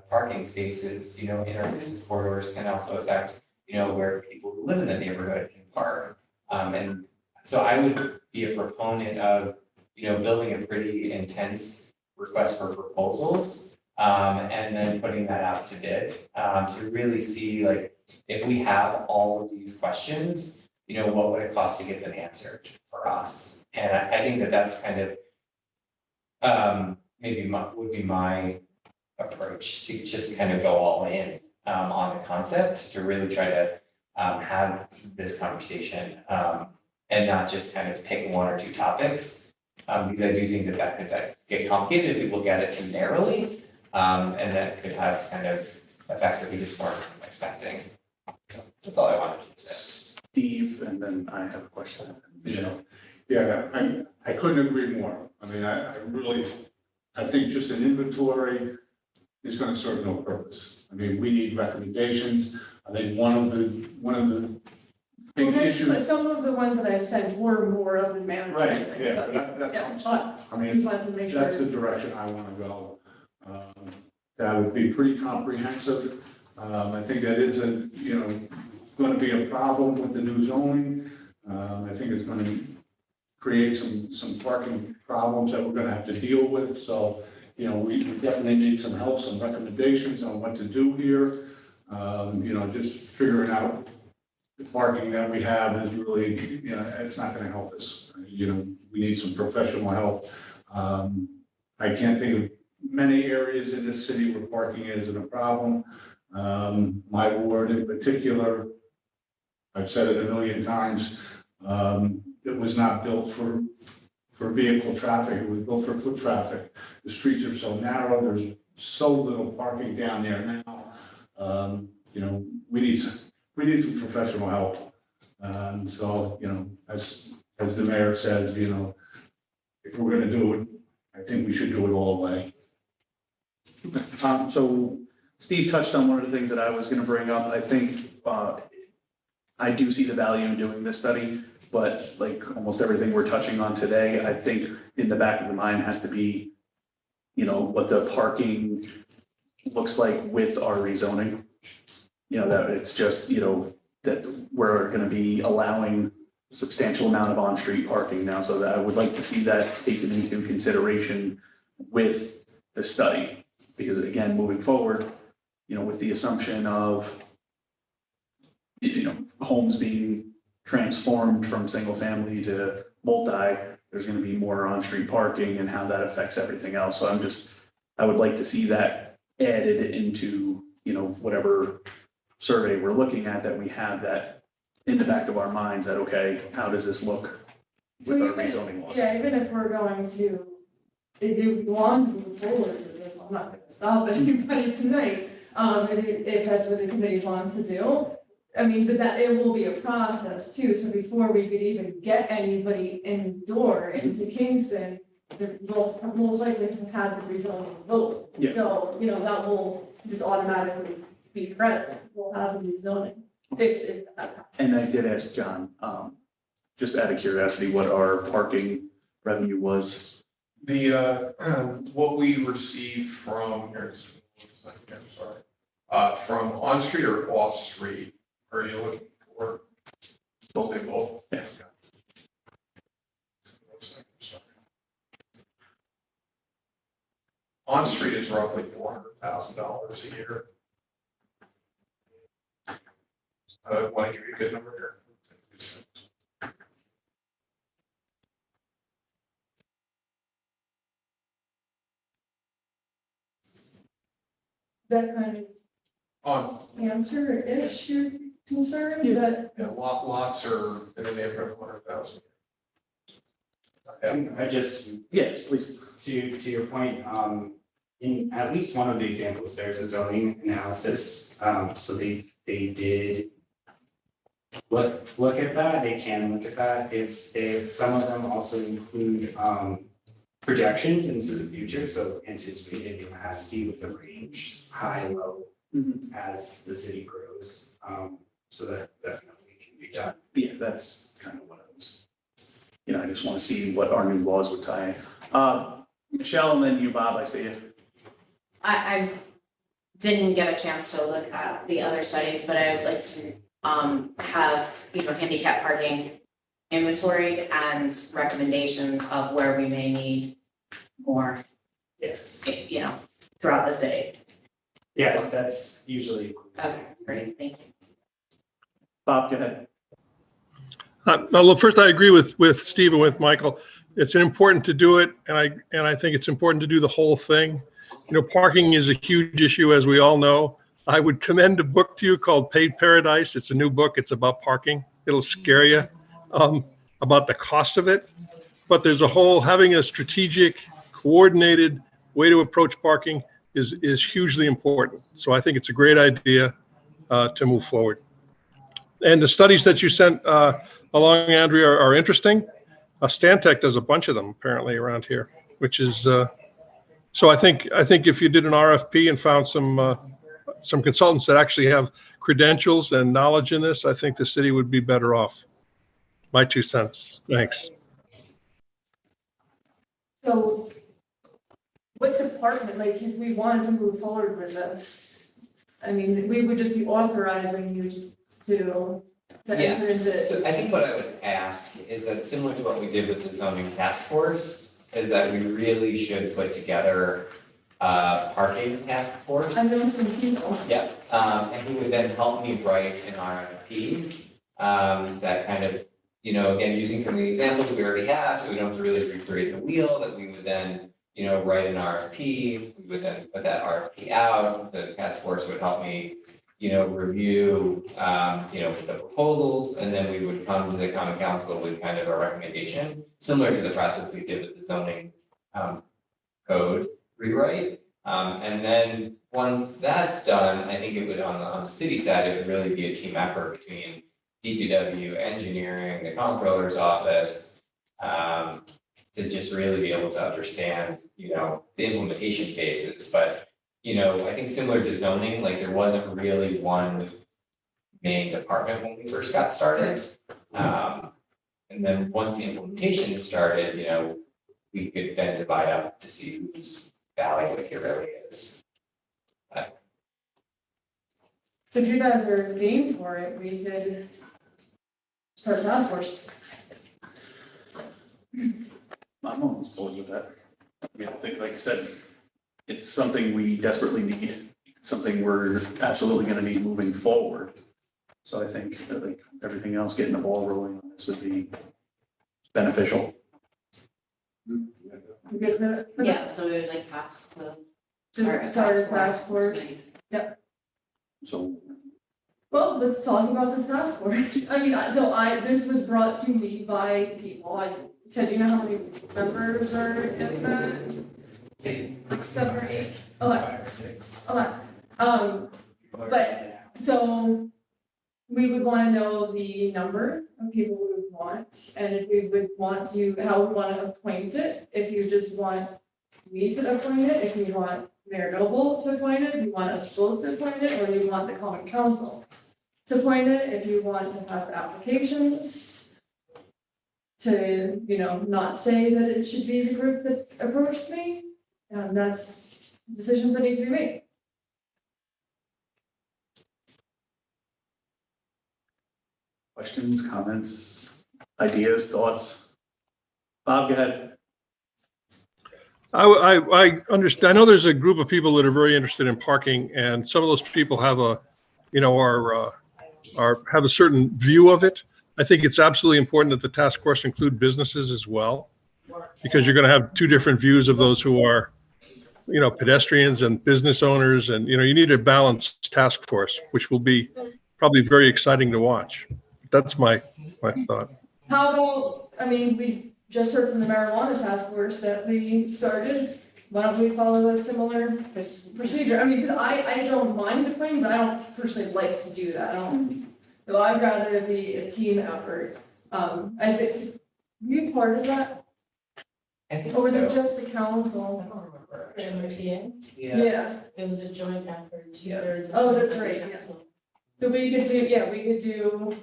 parking spaces, in our business corridors can also affect, where people who live in the neighborhood can park. And So I would be a proponent of, building a pretty intense request for proposals. And then putting that out to bid, to really see like, if we have all of these questions, what would it cost to get them answered for us? And I think that that's kind of, would be my approach to just kind of go all in, on the concept, to really try to, have this conversation, and not just kind of pick one or two topics. Because I do think that could get complicated if people get it too narrowly. And that could have kind of effects that we just weren't expecting. So that's all I wanted to say. Steve, and then I have a question. Yeah, I couldn't agree more. I mean, I think just an inventory is gonna serve no purpose. I mean, we need recommendations. I think one of the big issues. Some of the ones that I sent were more of the management. Right, thing, yeah, so, that's, I just mean, wanted to make sure. that's the direction I wanna go. That would be pretty comprehensive. I think that is gonna be a problem with the new zoning. I think it's gonna create some parking problems that we're gonna have to deal with. So, we definitely need some help, some recommendations on what to do here. Just figuring out the parking that we have is really, it's not gonna help us. We need some professional help. I can't think of many areas in this city where parking isn't a problem. My ward in particular, I've said it a million times, it was not built for vehicle traffic, it was built for foot traffic. The streets are so narrow, there's so little parking down there now. We need some professional help. So, as the mayor says, if we're gonna do it, I think we should do it all the way. So Steve touched on one of the things that I was gonna bring up. I think, I do see the value in doing this study, but like almost everything we're touching on today, I think in the back of the mind has to be, what the parking looks like with our rezoning. That it's just, that we're gonna be allowing a substantial amount of on-street parking now, so that I would like to see that taken into consideration with the study. Because again, moving forward, with the assumption of, homes being transformed from single family to multi, there's gonna be more on-street parking and how that affects everything else. So I would like to see that added into, whatever survey we're looking at, that we have that in the back of our minds that, okay, how does this look with our rezoning laws? Yeah, even if we're going to, if you want to move forward, I'm not gonna stop anybody tonight, if that's what the committee wants to do. I mean, but that it will be a process too, so before we could even get anybody indoor into Kingston, we'll most likely have had the rezoning vote. Yeah. So, that will just automatically be present, we'll have the rezoning, if that happens. And I did ask John, just out of curiosity, what our parking revenue was. What we received from, here's, I'm sorry, from on-street or off-street, are you looking for? Both? Yeah. On-street is roughly $400,000 a year. Want to give you a good number here? That kind of On, answer-ish your concern, but lots are in the neighborhood of 100,000. I just, Yes, please. to your point, in at least one of the examples, there's a zoning analysis. So they did look at that, they can look at that. If some of them also include projections into the future, so anticipated capacity with the range, high, low, as the city grows. So that definitely can be done. Yeah, that's kind of what I was, I just want to see what our new laws would tie in. Michelle, and then you, Bob, I see you. I didn't get a chance to look at the other studies, but I would like to have, handicap parking inventoried and recommendations of where we may need more, Yes. you know, throughout the city. Yeah, that's usually. Okay, great, thank you. Bob, go ahead. Well, first, I agree with Steve and with Michael. It's important to do it, and I think it's important to do the whole thing. You know, parking is a huge issue, as we all know. I would commend a book to you called Paid Paradise. It's a new book. It's about parking. It'll scare you about the cost of it. But there's a whole, having a strategic, coordinated way to approach parking is hugely important. So I think it's a great idea to move forward. And the studies that you sent along, Andrea, are interesting. Stantec does a bunch of them apparently around here, which is so I think if you did an RFP and found some consultants that actually have credentials and knowledge in this, I think the city would be better off. My 2 cents. Thanks. So what department, like, if we wanted to move forward with this, I mean, we would just be authorizing you to enter Yes, into. so I think what I would ask is that similar to what we did with the zoning task force, is that we really should put together a parking task force. I know some people. Yep, and he would then help me write an RFP, that kind of, you know, again, using some of the examples we already have, so we don't have to really recreate the wheel, that we would then, you know, write an RFP, we would then put that RFP out, the task force would help me, you know, review, you know, the proposals, and then we would come to the common council with kind of a recommendation, similar to the process we did with the zoning, code rewrite. And then once that's done, I think it would, on the city side, it would really be a team effort between DPW, engineering, the comptroller's office, to just really be able to understand, you know, the implementation phases. But, you know, I think similar to zoning, like there wasn't really one main department when we first got started. And then once the implementation started, you know, we could then divide up to see whose value it really is. So if you guys are game for it, we could start a task force. I'm on board with that. I mean, I think, like I said, it's something we desperately need, something we're absolutely gonna need moving forward. So I think that, like, everything else, getting the ball rolling on this would be beneficial. You good for that? Yeah, so we would like pass the. Start a task force. Yep. So, Well, let's talk about this task force. I mean, this was brought to me by people. Ted, do you know how many members are in that? Like 7 or 8? 5 or 6. But, so we would want to know the number of people we would want, and if we would want to, how we want to appoint it, if you just want me to appoint it, if you want Mayor Noble to appoint it, if you want us both to appoint it, or you want the common council to appoint it, if you want to have applications to, you know, not say that it should be the group that approached me. That's decisions that need to be made. questions, comments, ideas, thoughts? Bob, go ahead. I understand. I know there's a group of people that are very interested in parking, and some of those people have have a certain view of it. I think it's absolutely important that the task force include businesses as well, because you're going to have 2 different views of those who are, you know, pedestrians and business owners, and you know, you need a balanced task force, which will be probably very exciting to watch. That's my thought. How about, I mean, we just heard from the marijuana task force that we started. Why don't we follow a similar procedure? I mean, because I don't mind appointing, but I don't personally like to do that. So I'd rather it be a team effort. I think, you part of that? I think Or was it so. just the council? I don't remember. MTA? Yeah. It was a joint effort, 2/3. Oh, that's right, yeah. So we could do,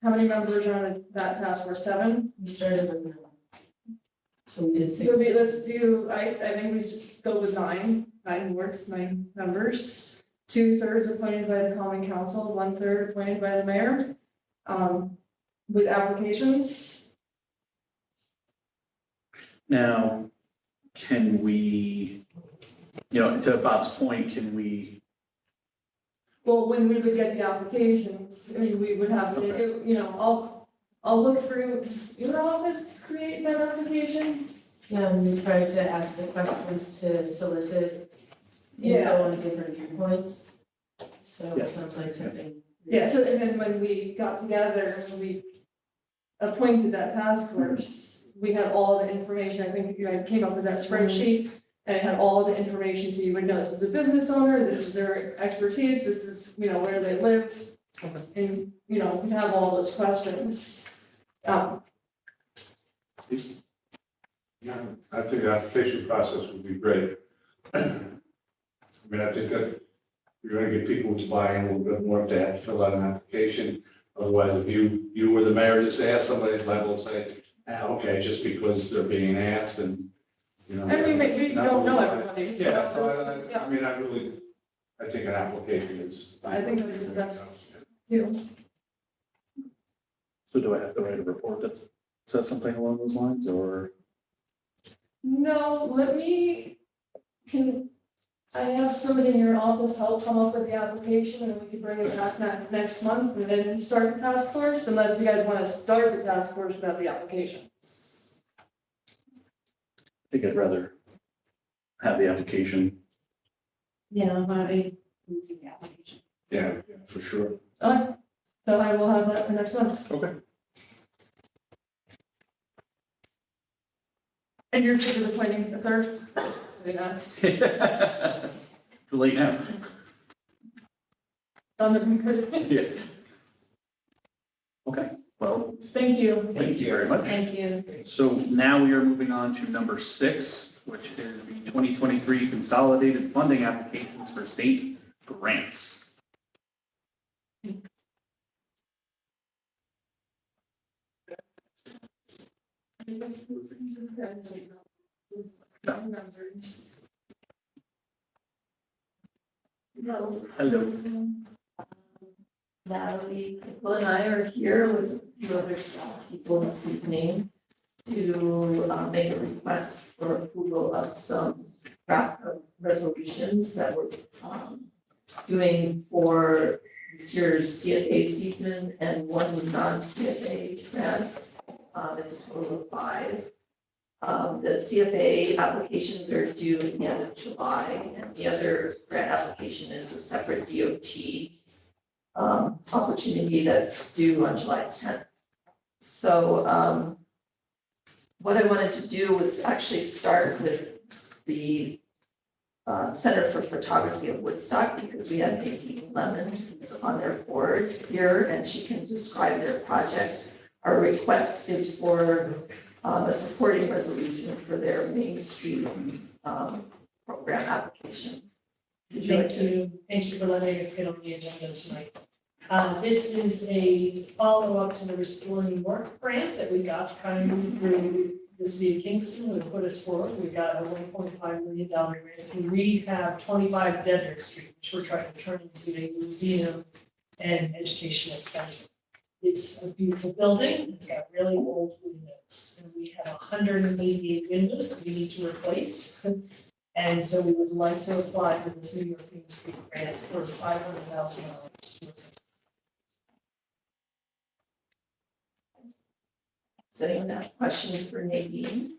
how many members are on that task force? 7? We started with 9. So we did 6. So let's do, I think we go with 9 works, 9 members. 2/3 appointed by the common council, 1/3 appointed by the mayor. with applications. Now, can we, to Bob's point, can we, Well, when we would get the applications, I mean, we would have, I'll look through, your office create that application? We try to ask the questions to solicit info on different viewpoints. So it Yes. sounds like something. Yeah, so, and then when we got together, when we appointed that task force, we had all the information, I think you came up with that spreadsheet, and it had all the information, so you would know this is a business owner, this is their expertise, this is, where they live. And, we'd have all those questions. Yeah, I think the application process would be great. I mean, I think that you're gonna get people to buy in a little bit more if they have to fill out an application. Otherwise, if you were the mayor, just ask somebody's level, say, okay, just because they're being asked and, And we don't know everybody. so Yeah, so there's- yeah, I mean, I think an application is. I think that's the best too. so do I have to write a report that says something along those lines, or? No, can I have somebody in your office help come up with the application and then we can bring it back next month and then start the task force, unless you guys want to start the task force without the application. I think I'd rather have the application. Yeah, why don't we do the application? Yeah. For sure. So I will have that for next month. Okay. And you're good with appointing the third? Very nice. Too late now. Yeah. Okay, well, Thank you. thank you very much. Thank you. So now we are moving on to number 6, which is the 2023 consolidated funding applications for state grants. Hello. Natalie, Pickle and I are here with a few other staff people this evening to make a request for approval of some draft resolutions that we're doing for this year's CFA season and one non-CFA grant. It's a total of 5. The CFA applications are due at the end of July, and the other grant application is a separate DOT opportunity that's due on July 10th. So what I wanted to do was actually start with the Center for Photography of Woodstock, because we have Nadine Lemon who's on their board here, and she can describe their project. Our request is for a supporting resolution for their Main Street program application. Thank you for letting us get on the agenda tonight. This is a follow-up to the Restore New York grant that we got coming through the city of Kingston, who put us forward. We got a $1.5 million grant to rehab 25 Dedrick Street, which we're trying to turn into a museum and educational center. It's a beautiful building. It's got really old windows, and we have 188 windows that we need to replace. And so we would like to apply for this New York Main Street grant for $500,000. Does anyone have questions for Nadine?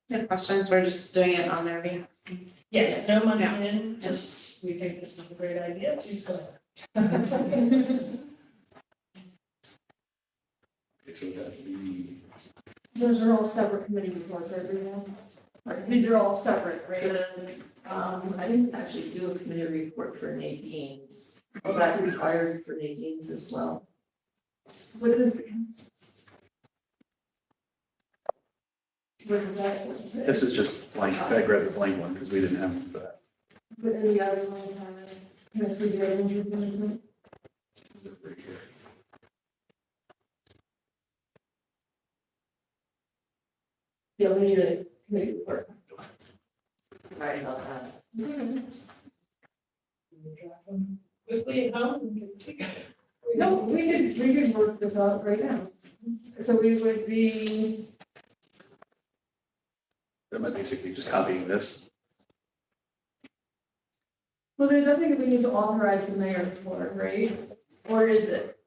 No questions, we're just doing it on their behalf. Yes, no money Yeah. in, just, we think this is a great idea, please go ahead. Those are all separate committee reports, right, Rita? These are all separate, right? I didn't actually do a committee report for Nadine's. Was that required for Nadine's as well? What is it? What is that? What's it? This is just blank. I grabbed the blank one because we didn't have one for that. What are the other ones? Can I see the other ones? Yeah, we need a committee report. Right about that. draft them quickly at home. No, we could work this out right now. So we would be, Am I basically just copying this? well, there's nothing that we need to authorize the mayor for, right? Or is it?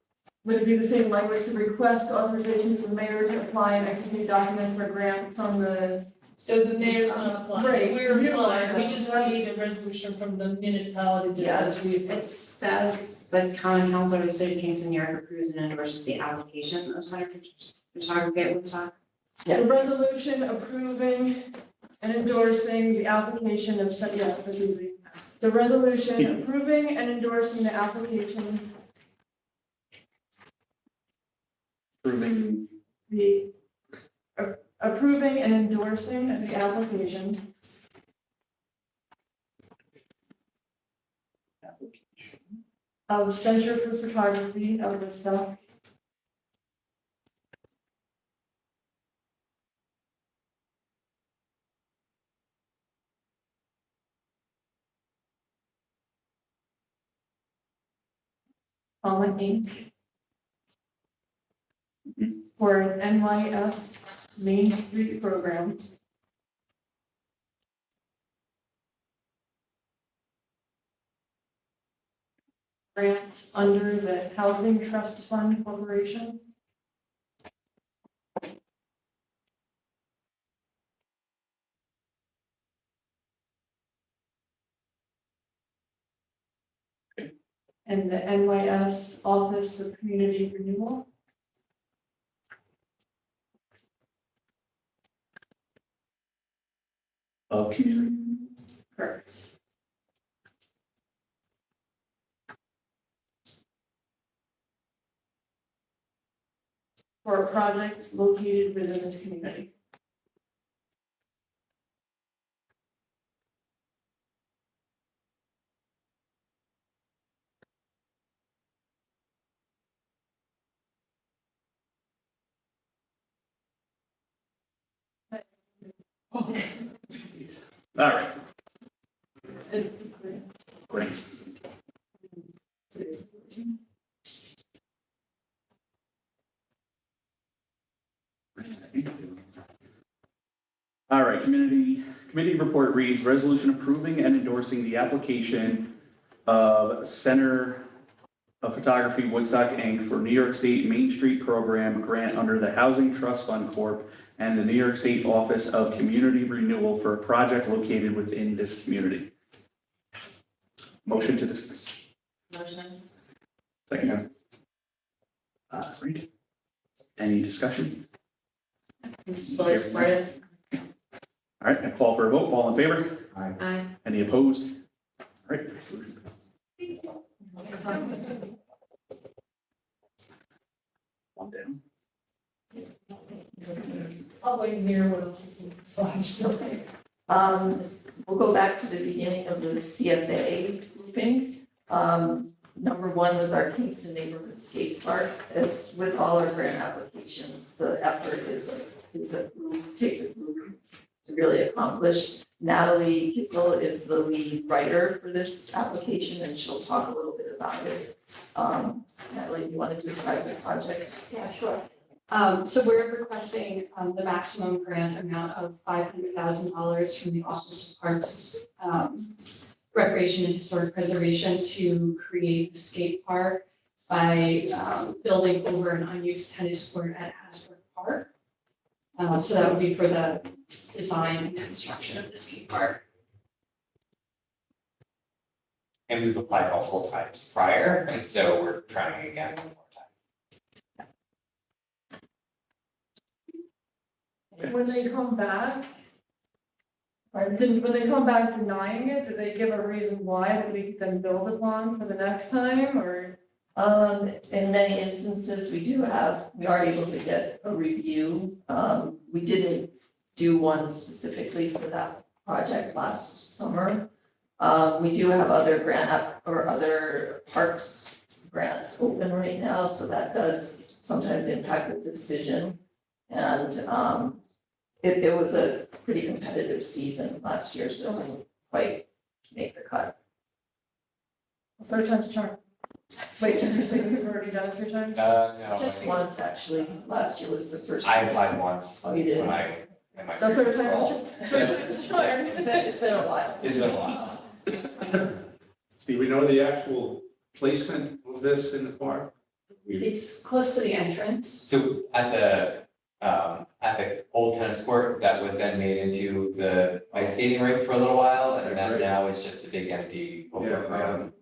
Would it be the same language to request authorization to the mayor to apply and execute documents for a grant from the? So the mayor's gonna apply. Right, We're you applying, we apply. just need a resolution from the municipality that says we. It says the common council of the city of Kingston, New York approves and endorses the application of center photography at Woodstock. The resolution approving and endorsing the application of such, yeah, that's easy. The resolution approving and endorsing the application, Proving, the approving and endorsing of the application of Center for Photography of Woodstock. Inc. For an NYS Main Street program. Grant under the Housing Trust Fund Corporation. And the NYS Office of Community Renewal. of community. Correct. For a project located within this community. All right, great. All right, committee report reads, resolution approving and endorsing the application of Center of Photography Woodstock, Inc. for New York State Main Street Program grant under the Housing Trust Fund Corp. And the New York State Office of Community Renewal for a project located within this community. Motion to discuss. Motion. Second. Reed. Any discussion? Fully support it. All right, I call for a vote. All in favor? Aye. Any opposed? All right. One down. I'll wait here, what else is flashed? We'll go back to the beginning of the CFA grouping. Number one was our Kingston Neighborhood Skate Park. As with all our grant applications, the effort takes a group to really accomplish. Natalie Kittel is the lead writer for this application, and she'll talk a little bit about it. Natalie, you want to describe the project? Yeah, sure. So we're requesting the maximum grant amount of $500,000 from the Office of Parks, Recreation and Historic Preservation to create the skate park by building over an unused tennis court at Hasbrook Park. So that would be for the design and construction of the skate park. And we've applied multiple times prior, and so we're trying again one more time. When they come back, when they come back denying it, did they give a reason why that we could then build upon for the next time, or? In many instances, we are able to get a review. We didn't do one specifically for that project last summer. We do have other other parks grants open right now, so that does sometimes impact the decision. And it was a pretty competitive season last year, so it didn't quite make the cut. Third time's a charm. Wait, did you say you've already done it 3 times? No. Just once, actually. Last year was the first. I applied once. Oh, you did? When I, in my. So third time's role. a charm. It's been a while. It's been a while. Steve, we know the actual placement of this in the park? It's close to the entrance. So at the old tennis court that was then made into the ice skating rink for a little while, and Okay, then great. now it's just a big empty. open,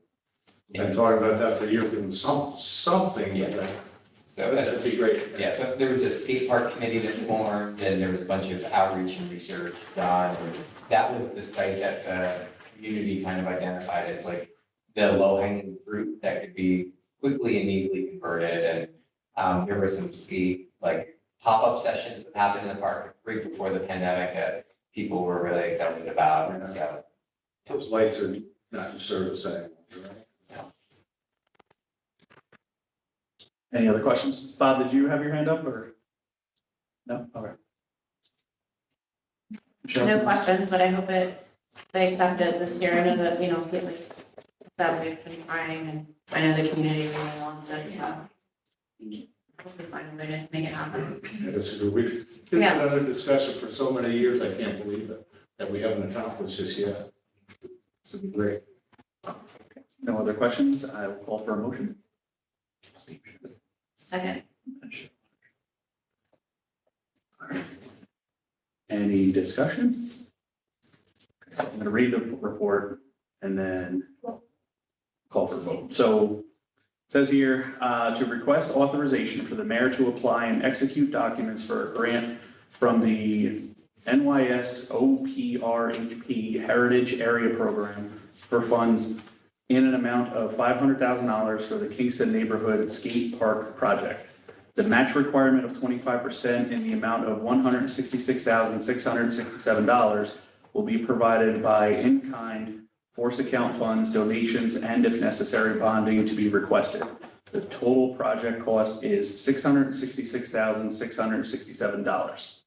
Been talking about that for years, doing something with that. So That'd be great. yeah, so there was a skate park committee that formed, and there was a bunch of outreach and research done. And that was the site that the community kind of identified as like the low hanging fruit that could be quickly and easily converted. And there were some ski like pop-up sessions that happened in the park right before the pandemic that people were really excited about. And so Those lights are not servicing. Any other questions? Bob, did you have your hand up or? No? Okay. Michelle? No questions, but I hope they accept it this year. I know that, that we've been trying, and I know the community really wants it, so. We'll find a way to make it happen. Yeah, this is a we've been under discussion for so many years, I can't believe it, that we haven't accomplished this yet. This would be great. No other questions? I will call for a motion. Second. All right. Any discussion? Okay, I'm going to read the report and then call for a vote. So it says here to request authorization for the mayor to apply and execute documents for a grant from the NYS OPRHP Heritage Area Program for funds in an amount of $500,000 for the Kingston Neighborhood Skate Park Project. The match requirement of 25% in the amount of $166,667 will be provided by in-kind force account funds, donations, and if necessary, bonding to be requested. The total project cost is $666,667.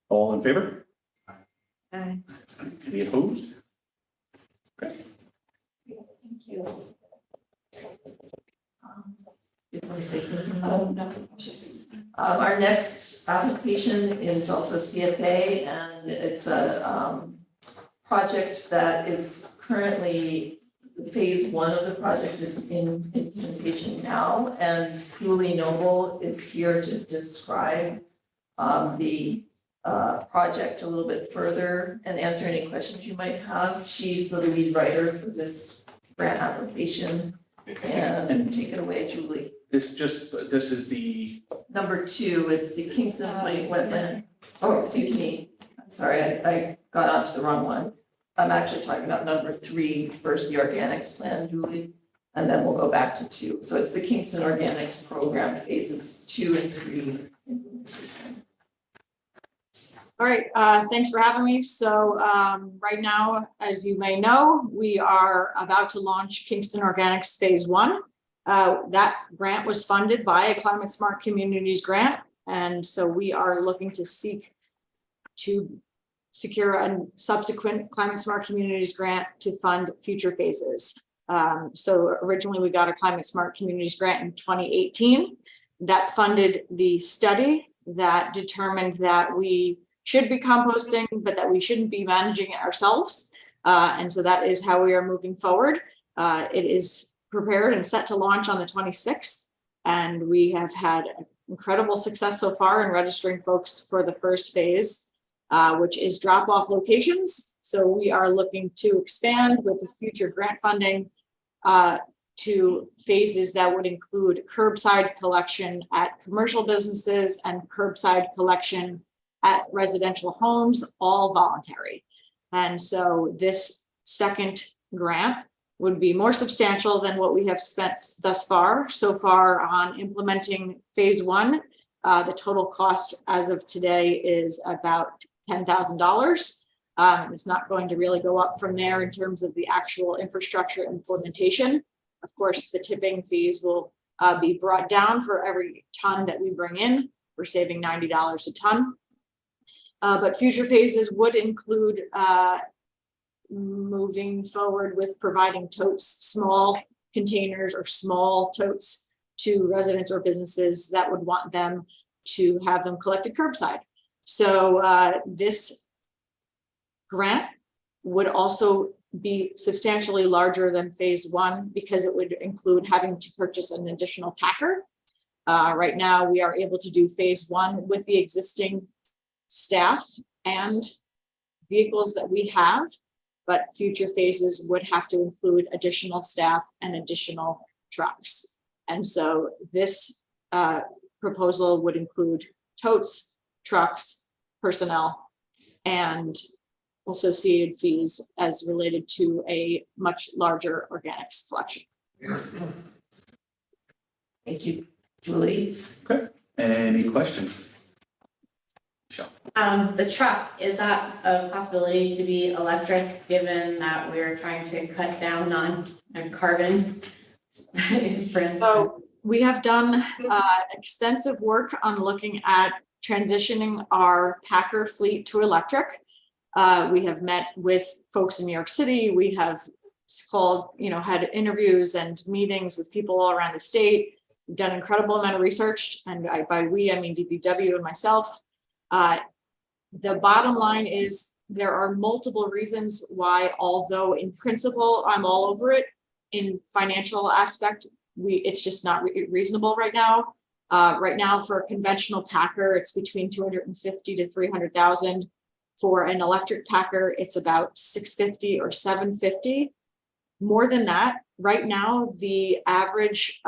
All in favor? Aye. Any opposed? Okay. Thank you. Before I say something, our next application is also CFA, and it's a project that is currently, phase 1 of the project is in implementation now, and Julie Noble is here to describe the project a little bit further and answer any questions you might have. She's the lead writer for this grant application. And take it away, Julie. This is the. Number 2, it's the Kingston Lake Wetland. Oh, excuse me. I'm sorry, I got onto the wrong one. I'm actually talking about number 3, first the organics plan, Julie, and then we'll go back to 2. So it's the Kingston Organics Program phases 2 and 3 implementation. All right, thanks for having me. So right now, as you may know, we are about to launch Kingston Organics Phase 1. That grant was funded by a Climate Smart Communities grant. And so we are looking to secure a subsequent Climate Smart Communities grant to fund future phases. So originally we got a Climate Smart Communities grant in 2018 that funded the study that determined that we should be composting, but that we shouldn't be managing it ourselves. And so that is how we are moving forward. It is prepared and set to launch on the 26th. And we have had incredible success so far in registering folks for the first phase, which is drop-off locations. So we are looking to expand with the future grant funding to phases that would include curbside collection at commercial businesses and curbside collection at residential homes, all voluntary. And so this second grant would be more substantial than what we have spent thus far. So far on implementing phase 1, the total cost as of today is about $10,000. It's not going to really go up from there in terms of the actual infrastructure implementation. Of course, the tipping fees will be brought down for every ton that we bring in. We're saving $90 a ton. But future phases would include moving forward with providing totes, small containers or small totes to residents or businesses that would want them to have them collected curbside. So this grant would also be substantially larger than phase one because it would include having to purchase an additional packer. Right now, we are able to do phase one with the existing staff and vehicles that we have, but future phases would have to include additional staff and additional trucks. And so this proposal would include totes, trucks, personnel, and associated fees as related to a much larger organics collection. Thank you, Julie. Okay, any questions? Michelle? The truck, is that a possibility to be electric, given that we're trying to cut down on carbon? So we have done extensive work on looking at transitioning our packer fleet to electric. We have met with folks in New York City. We have called, had interviews and meetings with people all around the state. We've done an incredible amount of research, and by we, I mean DPW and myself. The bottom line is there are multiple reasons why, although in principle I'm all over it, in financial aspect, it's just not reasonable right now. Right now, for a conventional packer, it's between 250 to 300,000. For an electric packer, it's about 650 or 750. More than that, right now, the average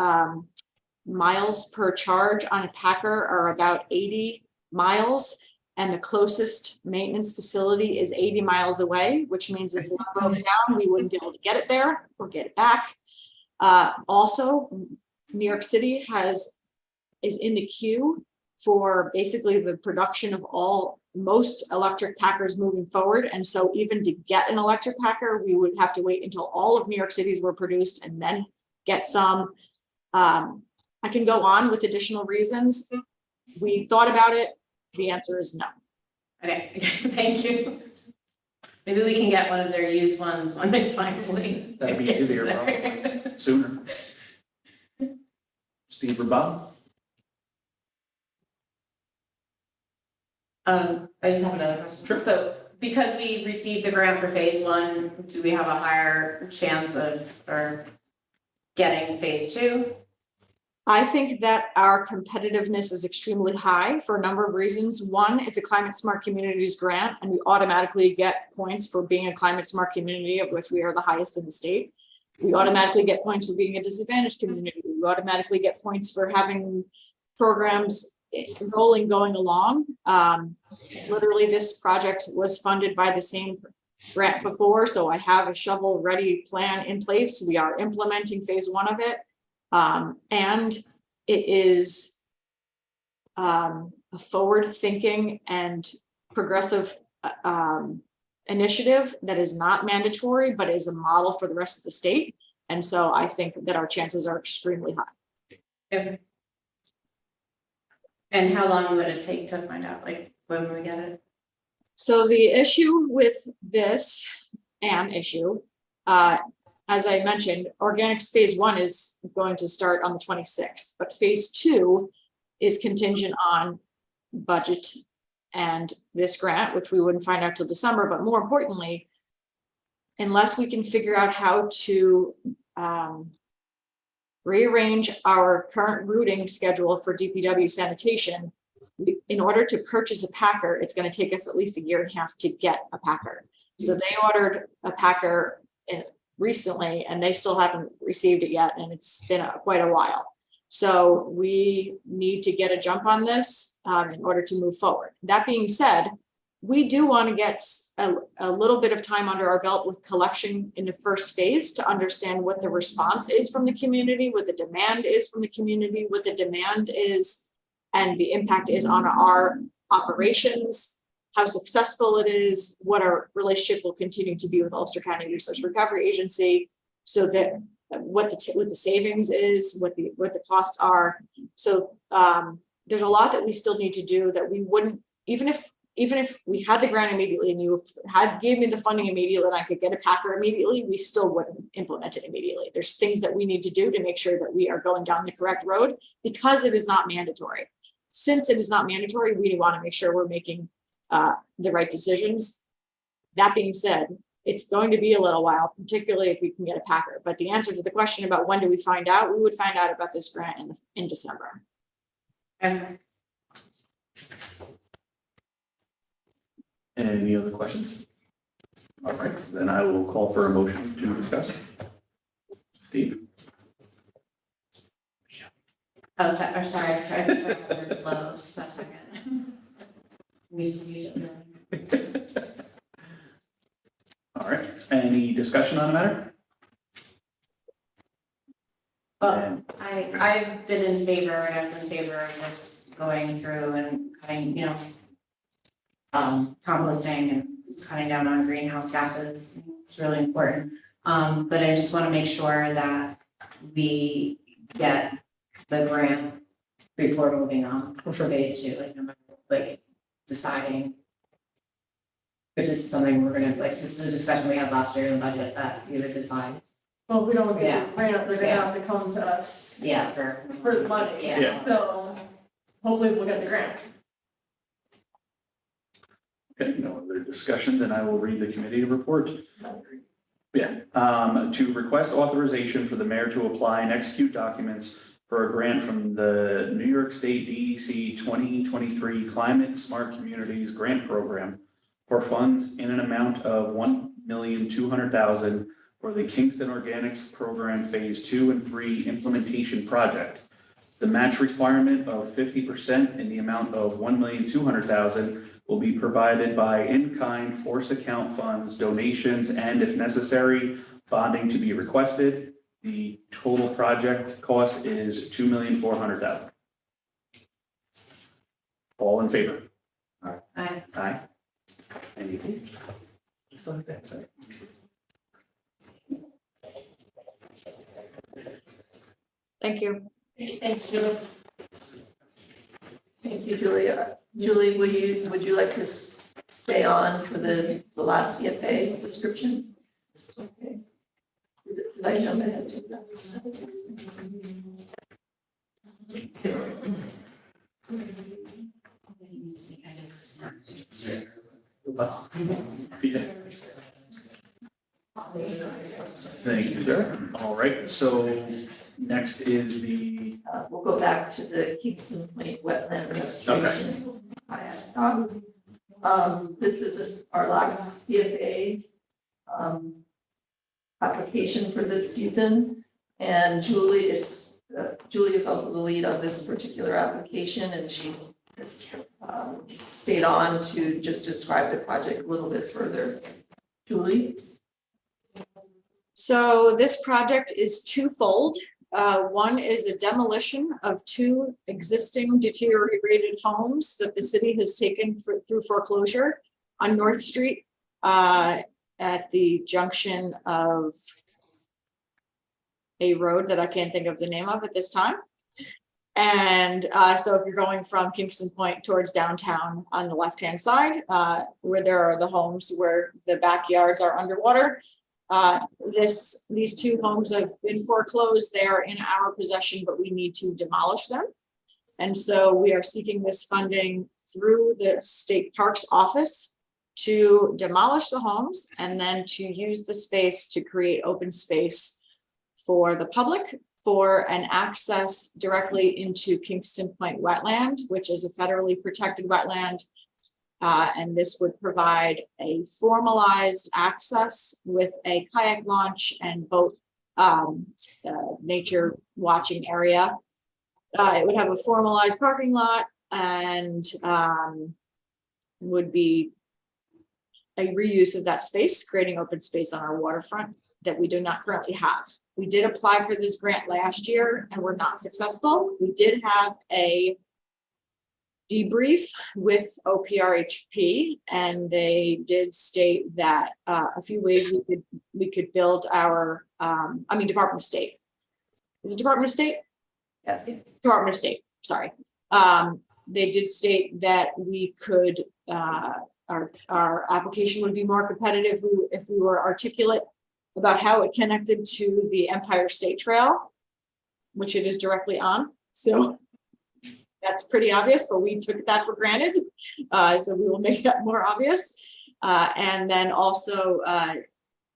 miles per charge on a packer are about 80 miles, and the closest maintenance facility is 80 miles away, which means if it broke down, we wouldn't be able to get it there or get it back. Also, New York City is in the queue for basically the production of most electric packers moving forward. And so even to get an electric packer, we would have to wait until all of New York City's were produced and then get some. I can go on with additional reasons. We thought about it. The answer is no. Okay, thank you. Maybe we can get one of their used ones when they finally. That'd be easier, probably, sooner. Steve or Bob? I just have another question. Sure. So because we received the grant for phase one, do we have a higher chance of getting phase two? I think that our competitiveness is extremely high for a number of reasons. One, it's a climate smart communities grant, and we automatically get points for being a climate smart community, of which we are the highest in the state. We automatically get points for being a disadvantaged community. We automatically get points for having programs rolling going along. Literally, this project was funded by the same grant before, so I have a shovel ready plan in place. We are implementing phase one of it. And it is a forward-thinking and progressive initiative that is not mandatory, but is a model for the rest of the state. And so I think that our chances are extremely high. Okay. And how long would it take to find out, like, when we get it? So the issue with this as I mentioned, organics phase one is going to start on the 26th, but phase two is contingent on budget and this grant, which we wouldn't find out till December. But more importantly, unless we can figure out how to rearrange our current routing schedule for DPW sanitation, in order to purchase a packer, it's going to take us at least 1.5 years to get a packer. So they ordered a packer recently, and they still haven't received it yet, and it's been quite a while. So we need to get a jump on this in order to move forward. That being said, we do want to get a little bit of time under our belt with collection in the first phase to understand what the response is from the community, what the demand is from the community, what the demand is, and the impact is on our operations, how successful it is, what our relationship will continue to be with Ulster County Resource Recovery Agency, so that what the savings is, what the costs are. So there's a lot that we still need to do that we wouldn't, even if even if we had the grant immediately and you gave me the funding immediately and I could get a packer immediately, we still wouldn't implement it immediately. There's things that we need to do to make sure that we are going down the correct road because it is not mandatory. Since it is not mandatory, we want to make sure we're making the right decisions. That being said, it's going to be a little while, particularly if we can get a packer. But the answer to the question about when do we find out, we would find out about this grant in December. Any other questions? All right, then I will call for a motion to discuss. Steve? Oh, sorry, I'm sorry, I forgot the lows, that's a second. All right, any discussion on the matter? Well, I've been in favor, and I was in favor of this going through and cutting, composting and cutting down on greenhouse gases. It's really important. But I just want to make sure that we get the grant before moving on for phase 2, deciding if this is something we're gonna, this is a discussion we had last year in the budget that we would decide. Well, if we don't get Yeah. the grant, they're gonna Yeah. have to come to us Yeah, for the money. Yeah. So hopefully we'll get the grant. Okay, no other discussion, then I will read the committee report. Yeah, to request authorization for the mayor to apply and execute documents for a grant from the New York State DEC 2023 Climate Smart Communities Grant Program for funds in an amount of $1,200,000 for the Kingston Organics Program Phase 2 and 3 implementation project. The match requirement of 50% in the amount of $1,200,000 will be provided by in-kind force account funds, donations, and if necessary, bonding to be requested. The total project cost is $2,400,000. All in favor? Aye. Aye. Any opposed? Just like that, sorry. Thank you. Thanks, Julie. Thank you, Julia. Julie, would you like to stay on for the last CFA description? Okay. Did I jump ahead to that? Thank you, sir. All right, so next is the. We'll go back to the Kingston Point Wetland Restoration. This is our last CFA application for this season. And Julie is also the lead on this particular application, and she has stayed on to just describe the project a little bit further. Julie? So this project is twofold. One is a demolition of 2 existing deteriorated homes that the city has taken through foreclosure on North Street at the junction of a road that I can't think of the name of at this time. And so if you're going from Kingston Point towards downtown on the left-hand side, where there are the homes where the backyards are underwater, these 2 homes have been foreclosed. They are in our possession, but we need to demolish them. And so we are seeking this funding through the State Parks Office to demolish the homes and then to use the space to create open space for the public for an access directly into Kingston Point wetland, which is a federally protected wetland. And this would provide a formalized access with a kayak launch and boat nature watching area. It would have a formalized parking lot and would be a reuse of that space, creating open space on our waterfront that we do not currently have. We did apply for this grant last year and were not successful. We did have a debrief with OPRHP, and they did state that a few ways we could build our, Department of State. Is it Department of State? Yes. Department of State, sorry. They did state that we could our application would be more competitive if we were articulate about how it connected to the Empire State Trail, which it is directly on. So that's pretty obvious, but we took that for granted. So we will make that more obvious. And then also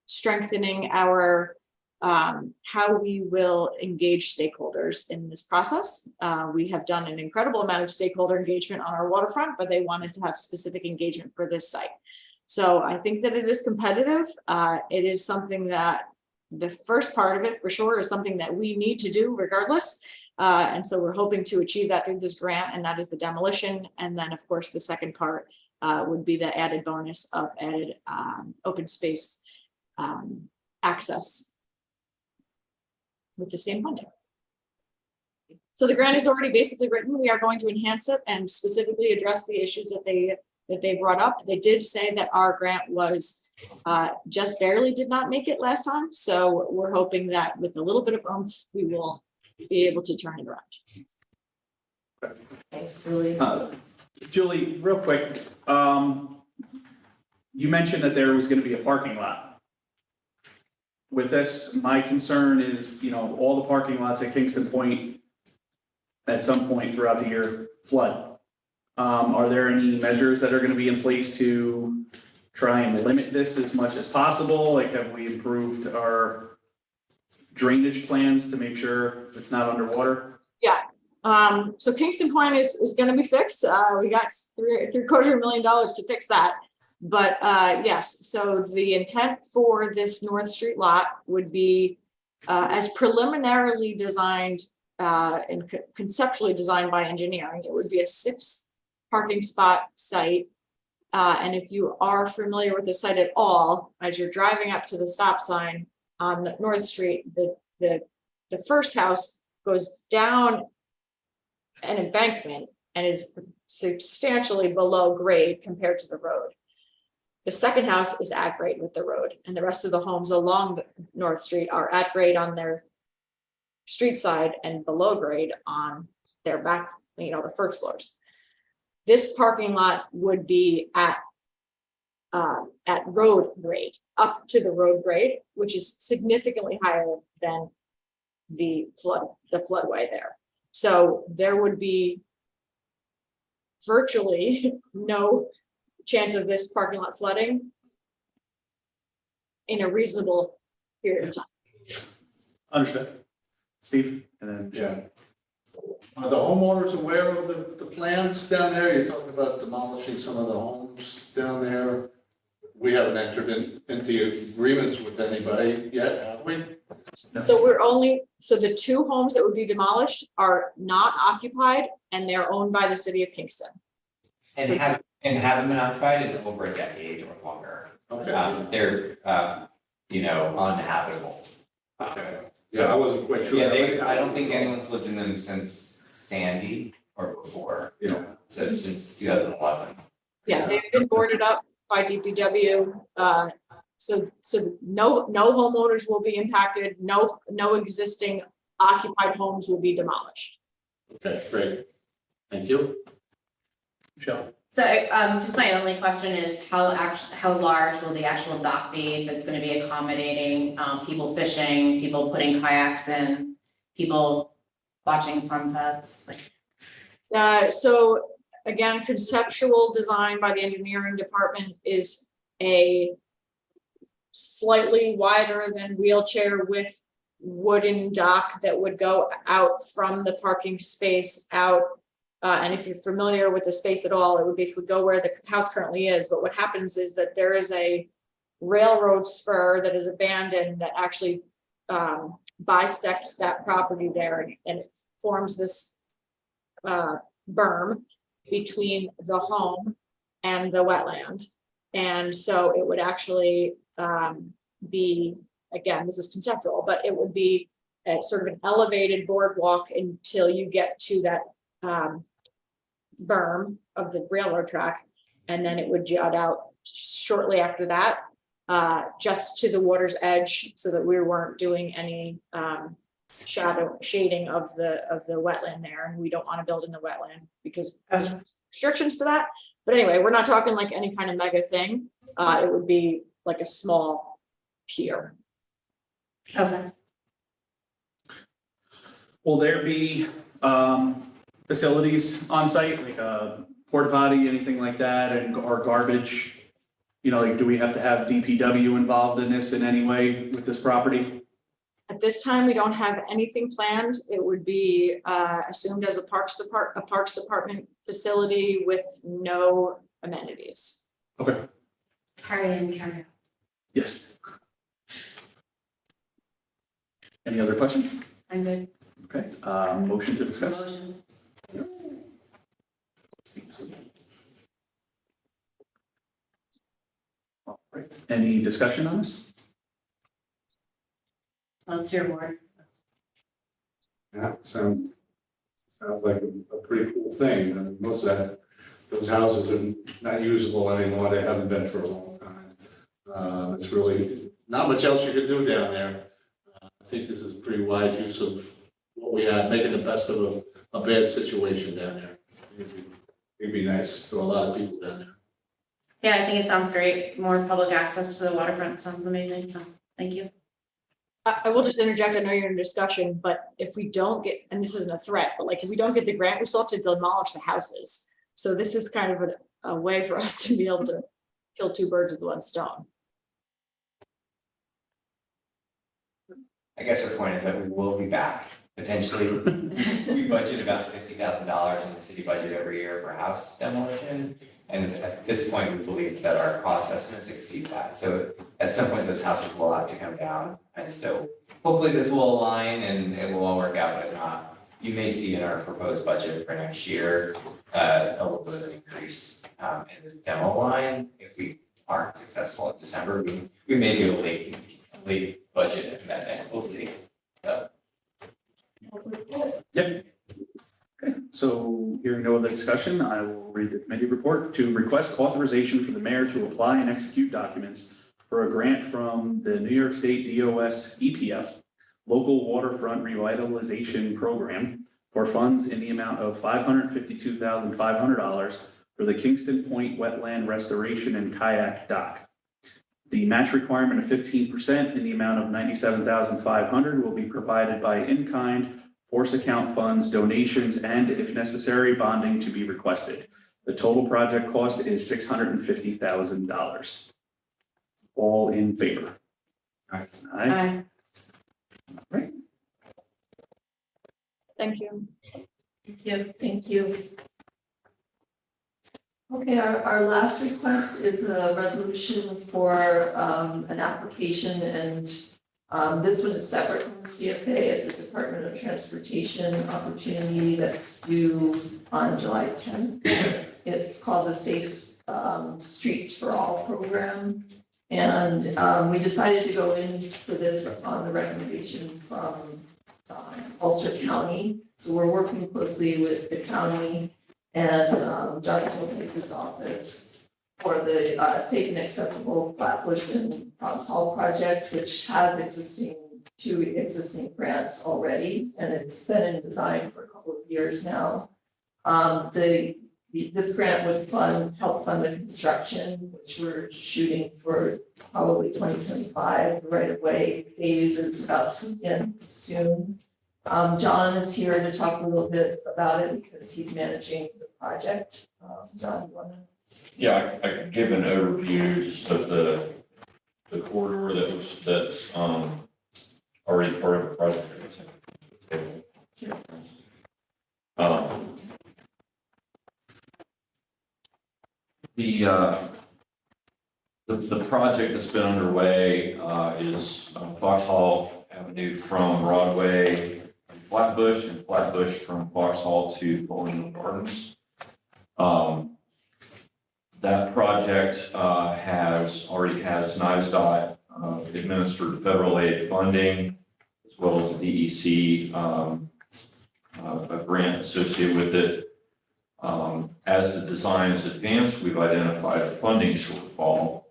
strengthening our how we will engage stakeholders in this process. We have done an incredible amount of stakeholder engagement on our waterfront, but they wanted to have specific engagement for this site. So I think that it is competitive. It is something that the first part of it for sure is something that we need to do regardless. And so we're hoping to achieve that through this grant, and that is the demolition. And then of course, the second part would be the added bonus of added open space access with the same funding. So the grant is already basically written. We are going to enhance it and specifically address the issues that they brought up. They did say that our grant was just barely did not make it last time. So we're hoping that with a little bit of oomph, we will be able to turn it around. Thanks, Julie. Julie, real quick, you mentioned that there was going to be a parking lot. With this, my concern is, all the parking lots at Kingston Point at some point throughout the year flood. Are there any measures that are going to be in place to try and limit this as much as possible? Like, have we improved our drainage plans to make sure it's not underwater? Yeah. So Kingston Point is going to be fixed. We got $750,000 to fix that. But yes, so the intent for this North Street lot would be as preliminarily designed and conceptually designed by engineering. It would be a 6 parking spot site. And if you are familiar with the site at all, as you're driving up to the stop sign on the North Street, the first house goes down an embankment and is substantially below grade compared to the road. The second house is at grade with the road, and the rest of the homes along the North Street are at grade on their street side and below grade on their back, the first floors. This parking lot would be at road grade, up to the road grade, which is significantly higher than the floodway there. So there would be virtually no chance of this parking lot flooding in a reasonable period of time. Understood. Steve, and then John. Are the homeowners aware of the plans down there? You talked about demolishing some of the homes down there. We haven't entered into agreements with anybody yet, have we? So so the 2 homes that would be demolished are not occupied, and they're owned by the city of Kingston. And haven't been occupied in over a decade or longer. Okay. They're uninhabitable. Okay. Yeah, I wasn't quite sure. Yeah, I don't think anyone's lived in them since Sandy or before. Yeah. So since 2011. Yeah, they've been boarded up by DPW. So no homeowners will be impacted. No existing occupied homes will be demolished. Okay, great. Thank you. Michelle. So just my only question is how large will the actual dock be? If it's going to be accommodating people fishing, people putting kayaks in, people watching sunsets? So again, conceptual design by the engineering department is a slightly wider than wheelchair width wooden dock that would go out from the parking space out. And if you're familiar with the space at all, it would basically go where the house currently is. But what happens is that there is a railroad spur that is abandoned that actually bisects that property there, and it forms this berm between the home and the wetland. And so it would actually be, again, this is conceptual, but it would be a sort of an elevated boardwalk until you get to that berm of the railroad track, and then it would jut out shortly after that, just to the water's edge, so that we weren't doing any shading of the wetland there, and we don't want to build in the wetland because of restrictions to that. But anyway, we're not talking like any kind of mega thing. It would be like a small pier. Okay. Will there be facilities on site, like a porta potty, anything like that, and or garbage? You know, like, do we have to have DPW involved in this in any way with this property? At this time, we don't have anything planned. It would be assumed as a Parks Department facility with no amenities. Okay. Carry in, carry out. Yes. Any other questions? I'm good. Okay, motion to discuss. Motion. All right, any discussion on this? Let's hear more. Yeah, sounds like a pretty cool thing. And most of those houses are not usable anymore. They haven't been for a long time. It's really not much else you could do down there. I think this is pretty wise use of what we have, making the best of a bad situation down there. It'd be nice to a lot of people down there. Yeah, I think it sounds great. More public access to the waterfront sounds amazing, so thank you. I will just interject, I know you're in discussion, but if we don't get, and this isn't a threat, but like if we don't get the grant, we still have to demolish the houses. So this is kind of a way for us to be able to kill two birds with one stone. I guess our point is that we will be back, potentially. We budget about $50,000 in the city budget every year for house demolition. And at this point, we believe that our cost estimates exceed that. So at some point, those houses will have to come down. And so hopefully this will align and it will all work out, but if not, you may see in our proposed budget for next year, a little bit of an increase in the demo line. If we aren't successful in December, we may do a late budget amendment, we'll see. So. Yep. Okay, so hearing no other discussion, I will read the committee report. To request authorization for the mayor to apply and execute documents for a grant from the New York State DOS EPF Local Waterfront Revitalization Program for funds in the amount of $552,500 for the Kingston Point Wetland Restoration and Kayak Dock. The match requirement of 15% in the amount of $97,500 will be provided by in-kind, force account funds, donations, and if necessary, bonding to be requested. The total project cost is $650,000. All in favor? Aye. Aye. All right. Thank you. Thank you. Thank you. Okay, our last request is a resolution for an application, and this one is separate from the CFA. It's a Department of Transportation opportunity that's due on July 10th. It's called the Safe Streets for All program. And we decided to go in for this on the recommendation from Ulster County. So we're working closely with the county and Dr. Lopez's office for the safe and accessible Flatbush and Fox Hall project, which has two existing grants already, and it's been in design for a couple of years now. This grant would help fund the construction, which we're shooting for probably 2025. The right-of-way phase is about to begin soon. John is here to talk a little bit about it because he's managing the project. John, you want to? Yeah, I can give an overview just of the corridor that's already part of the project. The project that's been underway is Foxhall Avenue from Broadway and Flatbush from Foxhall to Bowling Gardens. That project already has NISDOT administered federal aid funding, as well as a DEC a grant associated with it. As the design is advanced, we've identified a funding shortfall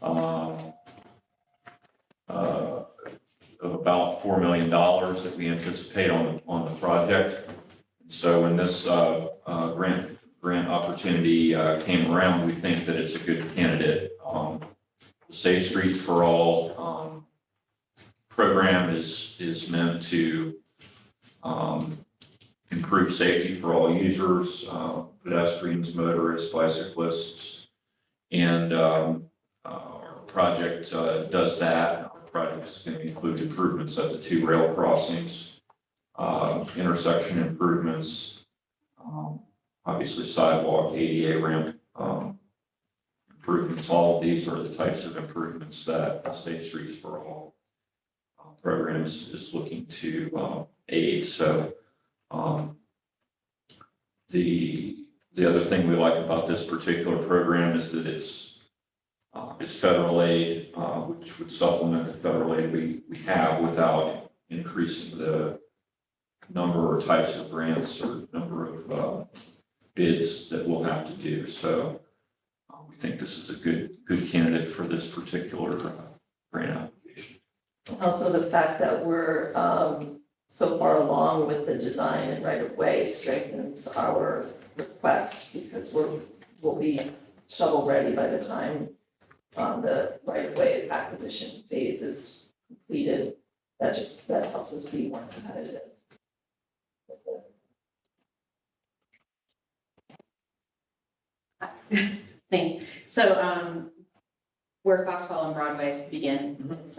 of about $4 million that we anticipate on the project. So when this grant grant opportunity came around, we think that it's a good candidate. The Safe Streets for All program is meant to improve safety for all users, pedestrians, motorists, bicyclists, and our project does that. Our project is going to include improvements at the 2 rail crossings, intersection improvements, obviously sidewalk, ADA ramp improvements. All of these are the types of improvements that the Safe Streets for All program is looking to aid. So the other thing we like about this particular program is that it's federal aid, which would supplement the federal aid we have without increasing the number or types of grants or number of bids that we'll have to do. So we think this is a good candidate for this particular grant application. Also, the fact that we're so far along with the design and right of way strengthens our request because we'll be shovel ready by the time the right of way acquisition phase is completed. That helps us be more competitive. Thanks. So, where Foxhall and Broadway begin, it's,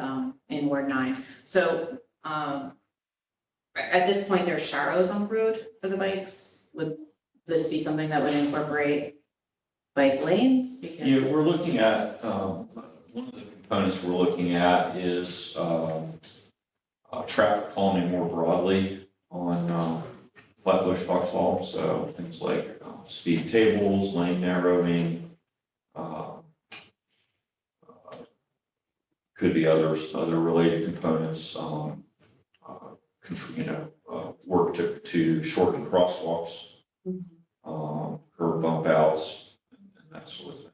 in Ward 9. So, at this point, there's sharrows on the road for the bikes. Would this be something that would incorporate bike lanes? Because Yeah, we're looking at, one of the components we're looking at is traffic calming more broadly on Flatbush, Foxhall. So things like speed tables, lane narrowing, could be other related components, work to shorten crosswalks, curb bump outs, and that sort of thing.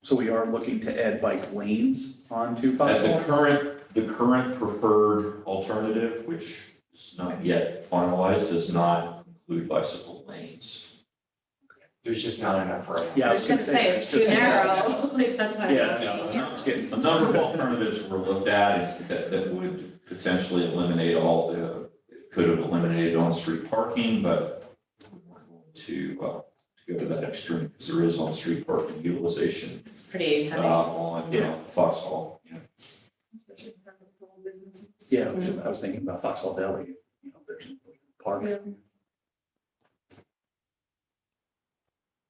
So we are looking to add bike lanes onto As Foxhall? the current preferred alternative, which is not yet finalized, does not include bicycle lanes. There's just not enough right now. Yeah, I was gonna say, it's too narrow, like, that's why. Yeah, I was no, A number of alternatives were looked at that would potentially eliminate could have eliminated on-street parking, but we weren't going to go to that extreme because there is on-street parking utilization It's pretty heavy. on Foxhall. Yeah, I was thinking about Foxhall Deli, there's parking.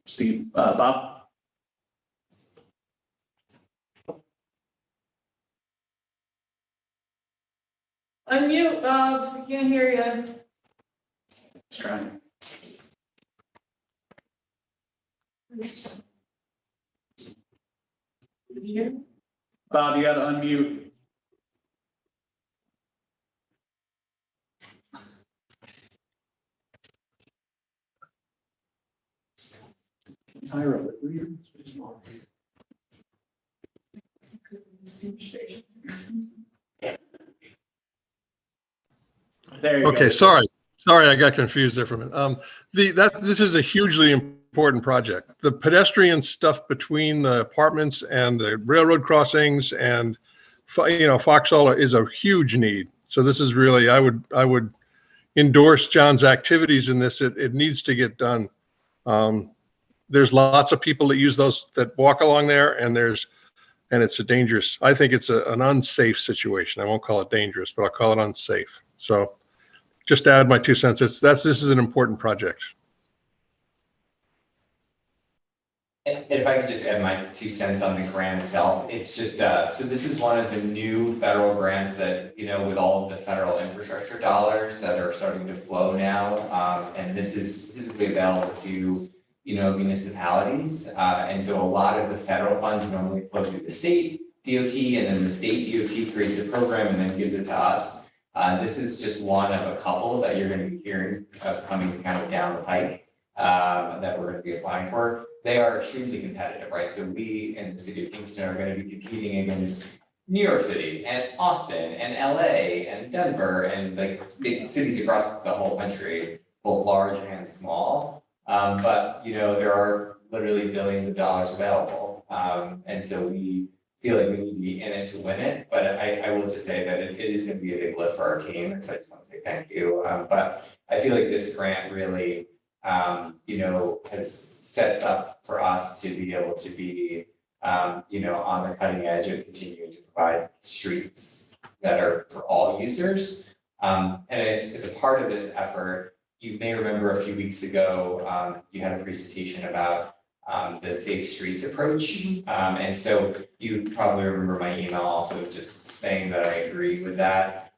Steve, Bob? Unmute, Bob, we can't hear you. Let's try. Bob, you gotta unmute. Tyra, what were you? There you go. Okay, sorry, I got confused there for a minute. This is a hugely important project. The pedestrian stuff between the apartments and the railroad crossings and, Foxhall is a huge need. So this is really, I would endorse John's activities in this. It needs to get done. There's lots of people that use those, that walk along there, and it's I think it's an unsafe situation. I won't call it dangerous, but I'll call it unsafe. So just to add my 2 cents, this is an important project. And if I could just add my 2 cents on the grant itself, it's just, so this is one of the new federal grants that, with all of the federal infrastructure dollars that are starting to flow now. And this is specifically available to, municipalities. And so a lot of the federal funds normally flow through the state DOT, and then the state DOT creates a program and then gives it to us. This is just one of a couple that you're going to be hearing coming kind of down the pike that we're going to be applying for. They are extremely competitive, right? So we in the city of Kingston are going to be competing against New York City and Austin and LA and Denver and like big cities across the whole country, both large and small. But, there are literally billions of dollars available. And so we feel like we need to be in it to win it. But I will just say that it is going to be a big lift for our team. And so I just want to say thank you. But I feel like this grant really, has sets up for us to be able to be, on the cutting edge of continuing to provide streets that are for all users. And as a part of this effort, you may remember a few weeks ago, you had a presentation about the safe streets approach. And so you probably remember my email also just saying that I agree with that.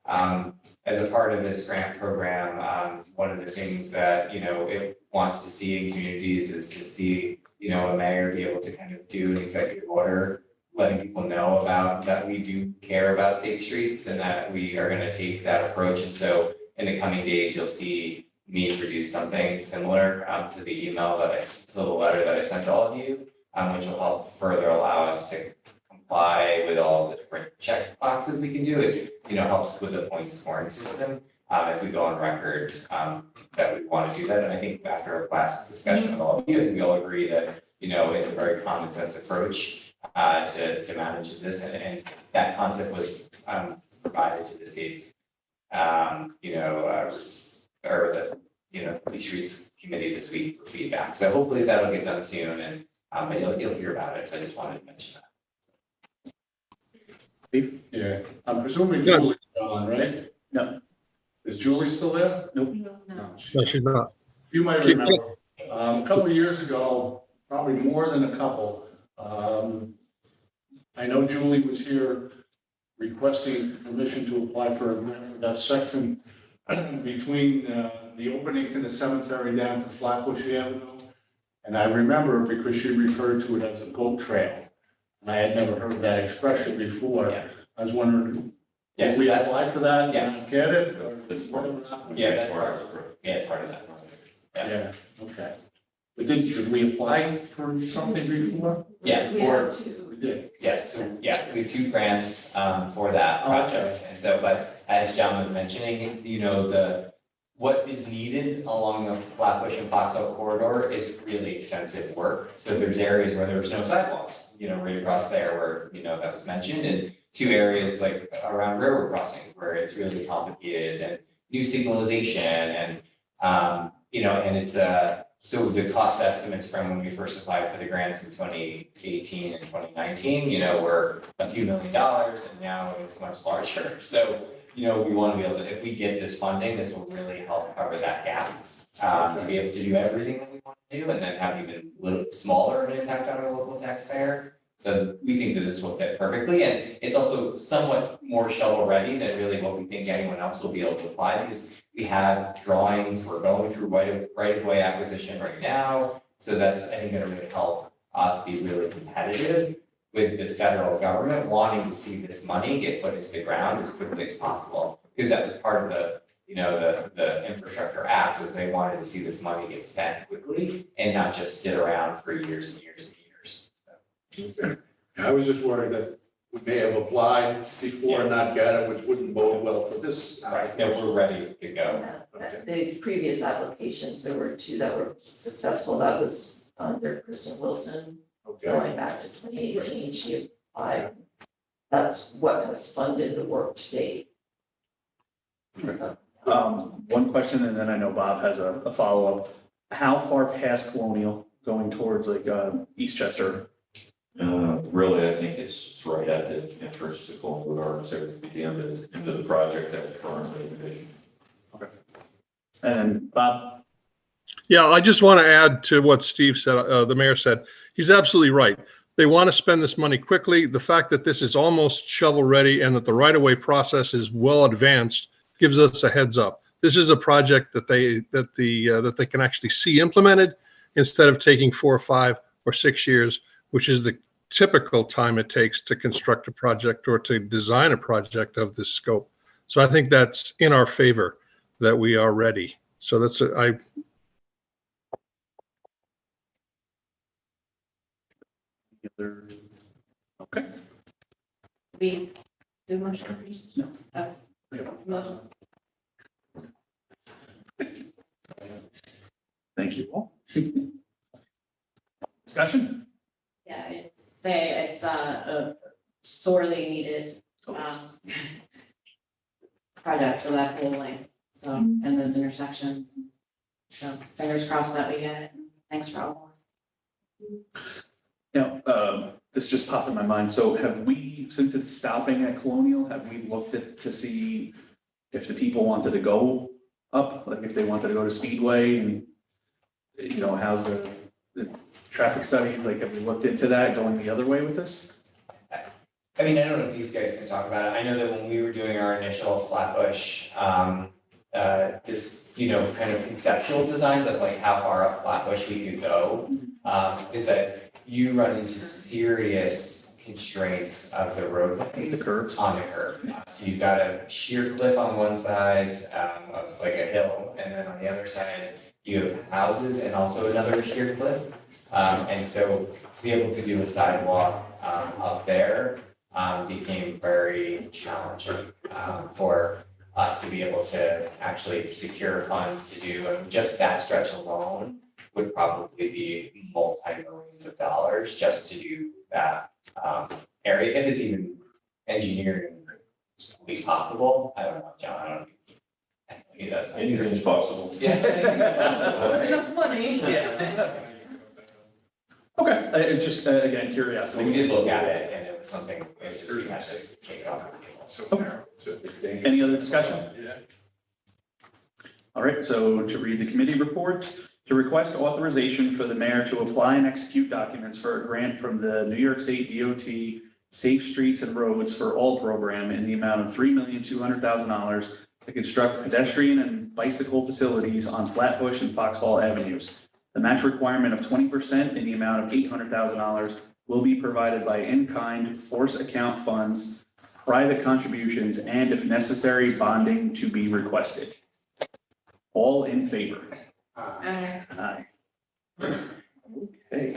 As a part of this grant program, one of the things that, it wants to see in communities is to see, a mayor be able to kind of do an executive order, letting people know about that we do care about safe streets and that we are going to take that approach. And so in the coming days, you'll see me produce something similar to the email to the letter that I sent to all of you, which will help further allow us to comply with all the different check boxes we can do. It, helps with the point scoring system. If we go on record that we want to do that. And I think after our last discussion with all of you, I think we all agree that, it's a very common sense approach to manage this. And that concept was provided to the safe, or the, Police Streets Committee this week for feedback. So hopefully that'll get done soon and you'll hear about it. So I just wanted to mention that. Steve? Yeah, I'm presuming Julie's gone, right? No. Is Julie still there? Nope. No, she's not. You might remember, a couple of years ago, probably more than a couple, I know Julie was here requesting permission to apply for a grant for that section between the opening to the cemetery down to Flatbush Avenue. And I remember because she referred to it as a goat trail. And I had never heard that expression before. Yeah. I was wondering, Yes, did we that's- apply for that? Yes. Get it? Or That's part of it. Yeah, that's part of it. Yeah, it's part of that. Yeah, okay. But did we apply for something before? Yeah, We for, had to. We did. yes, so, yeah, we have 2 grants for that project. And so, but as John was mentioning, what is needed along the Flatbush and Fox Hill corridor is really extensive work. So there's areas where there's no sidewalks, right across there where, that was mentioned, and 2 areas like around railroad crossings where it's really complicated, and new signalization and, and it's so the cost estimates from when we first applied for the grants in 2018 and 2019, were a few $1 million, and now it's much larger. So, we want to be able to, if we get this funding, this will really help cover that gap, to be able to do everything that we want to do, and then have even a little smaller of an impact on our local taxpayer. So we think that this will fit perfectly, and it's also somewhat more shovel ready than really what we think anyone else will be able to apply, because we have drawings, we're going through right of way acquisition right now. So that's, I think, gonna really help us be really competitive with the federal government wanting to see this money get put into the ground as quickly as possible. Because that was part of the, the Infrastructure Act, was they wanted to see this money get spent quickly and not just sit around for years and years and years. So. Okay. I was just worried that we may have applied before and not got it, which wouldn't bode well for this. Right, no, we're ready to go. The previous applications, there were 2 that were successful. That was under Kristen Wilson, Okay. going back to 2018. She applied. That's what has funded the work to date. So, One question, and then I know Bob has a follow-up. How far past Colonial, going towards like Eastchester? Really, I think it's right at the entrance to Colonial Gardens, so it would be the end of the project that we're currently envisioning. Okay. And Bob? Yeah, I just want to add to what Steve said, the mayor said. He's absolutely right. They want to spend this money quickly. The fact that this is almost shovel ready and that the right-of-way process is well advanced gives us a heads up. This is a project that they can actually see implemented instead of taking 4 or 5 or 6 years, which is the typical time it takes to construct a project or to design a project of this scope. So I think that's in our favor that we are ready. So that's Okay. We do motion? No. Motion. Thank you all. Discussion? Yeah, it's a sorely needed, project for that whole length, so, and those intersections. So fingers crossed that we get it. Thanks for all. Now, this just popped in my mind. So have we, since it's stopping at Colonial, have we looked at to see if the people wanted to go up, like if they wanted to go to Speedway and, you know, how's the traffic studies, like have we looked into that going the other way with this? I mean, I don't know if these guys can talk about it. I know that when we were doing our initial Flatbush, this, you know, kind of conceptual designs of like how far up Flatbush we could go, is that you run into serious constraints of the roadway. The curbs. On the curb. So you've got a sheer cliff on one side, of like a hill, and then on the other side, you have houses and also another sheer cliff. And so to be able to do a sidewalk, up there, became very challenging, for us to be able to actually secure funds to do, and just that stretch alone would probably be multi-millions of dollars just to do that, area, if it's even engineering possible. I don't know, John, I don't. I think that's. Anything's possible. Yeah. Enough money. Yeah. Okay, it's just, again, curiosity. We did look at it and it was something, it was just, we had to take it off the table. Okay. Any other discussion? All right, so to read the committee report, to request authorization for the mayor to apply and execute documents for a grant from the New York State DOT Safe Streets and Roads for All program in the amount of $3,200,000 to construct pedestrian and bicycle facilities on Flatbush and Foxhall Avenues. The match requirement of 20% in the amount of $800,000 will be provided by in-kind force account funds, private contributions, and if necessary, bonding to be requested. All in favor? Aye. Okay.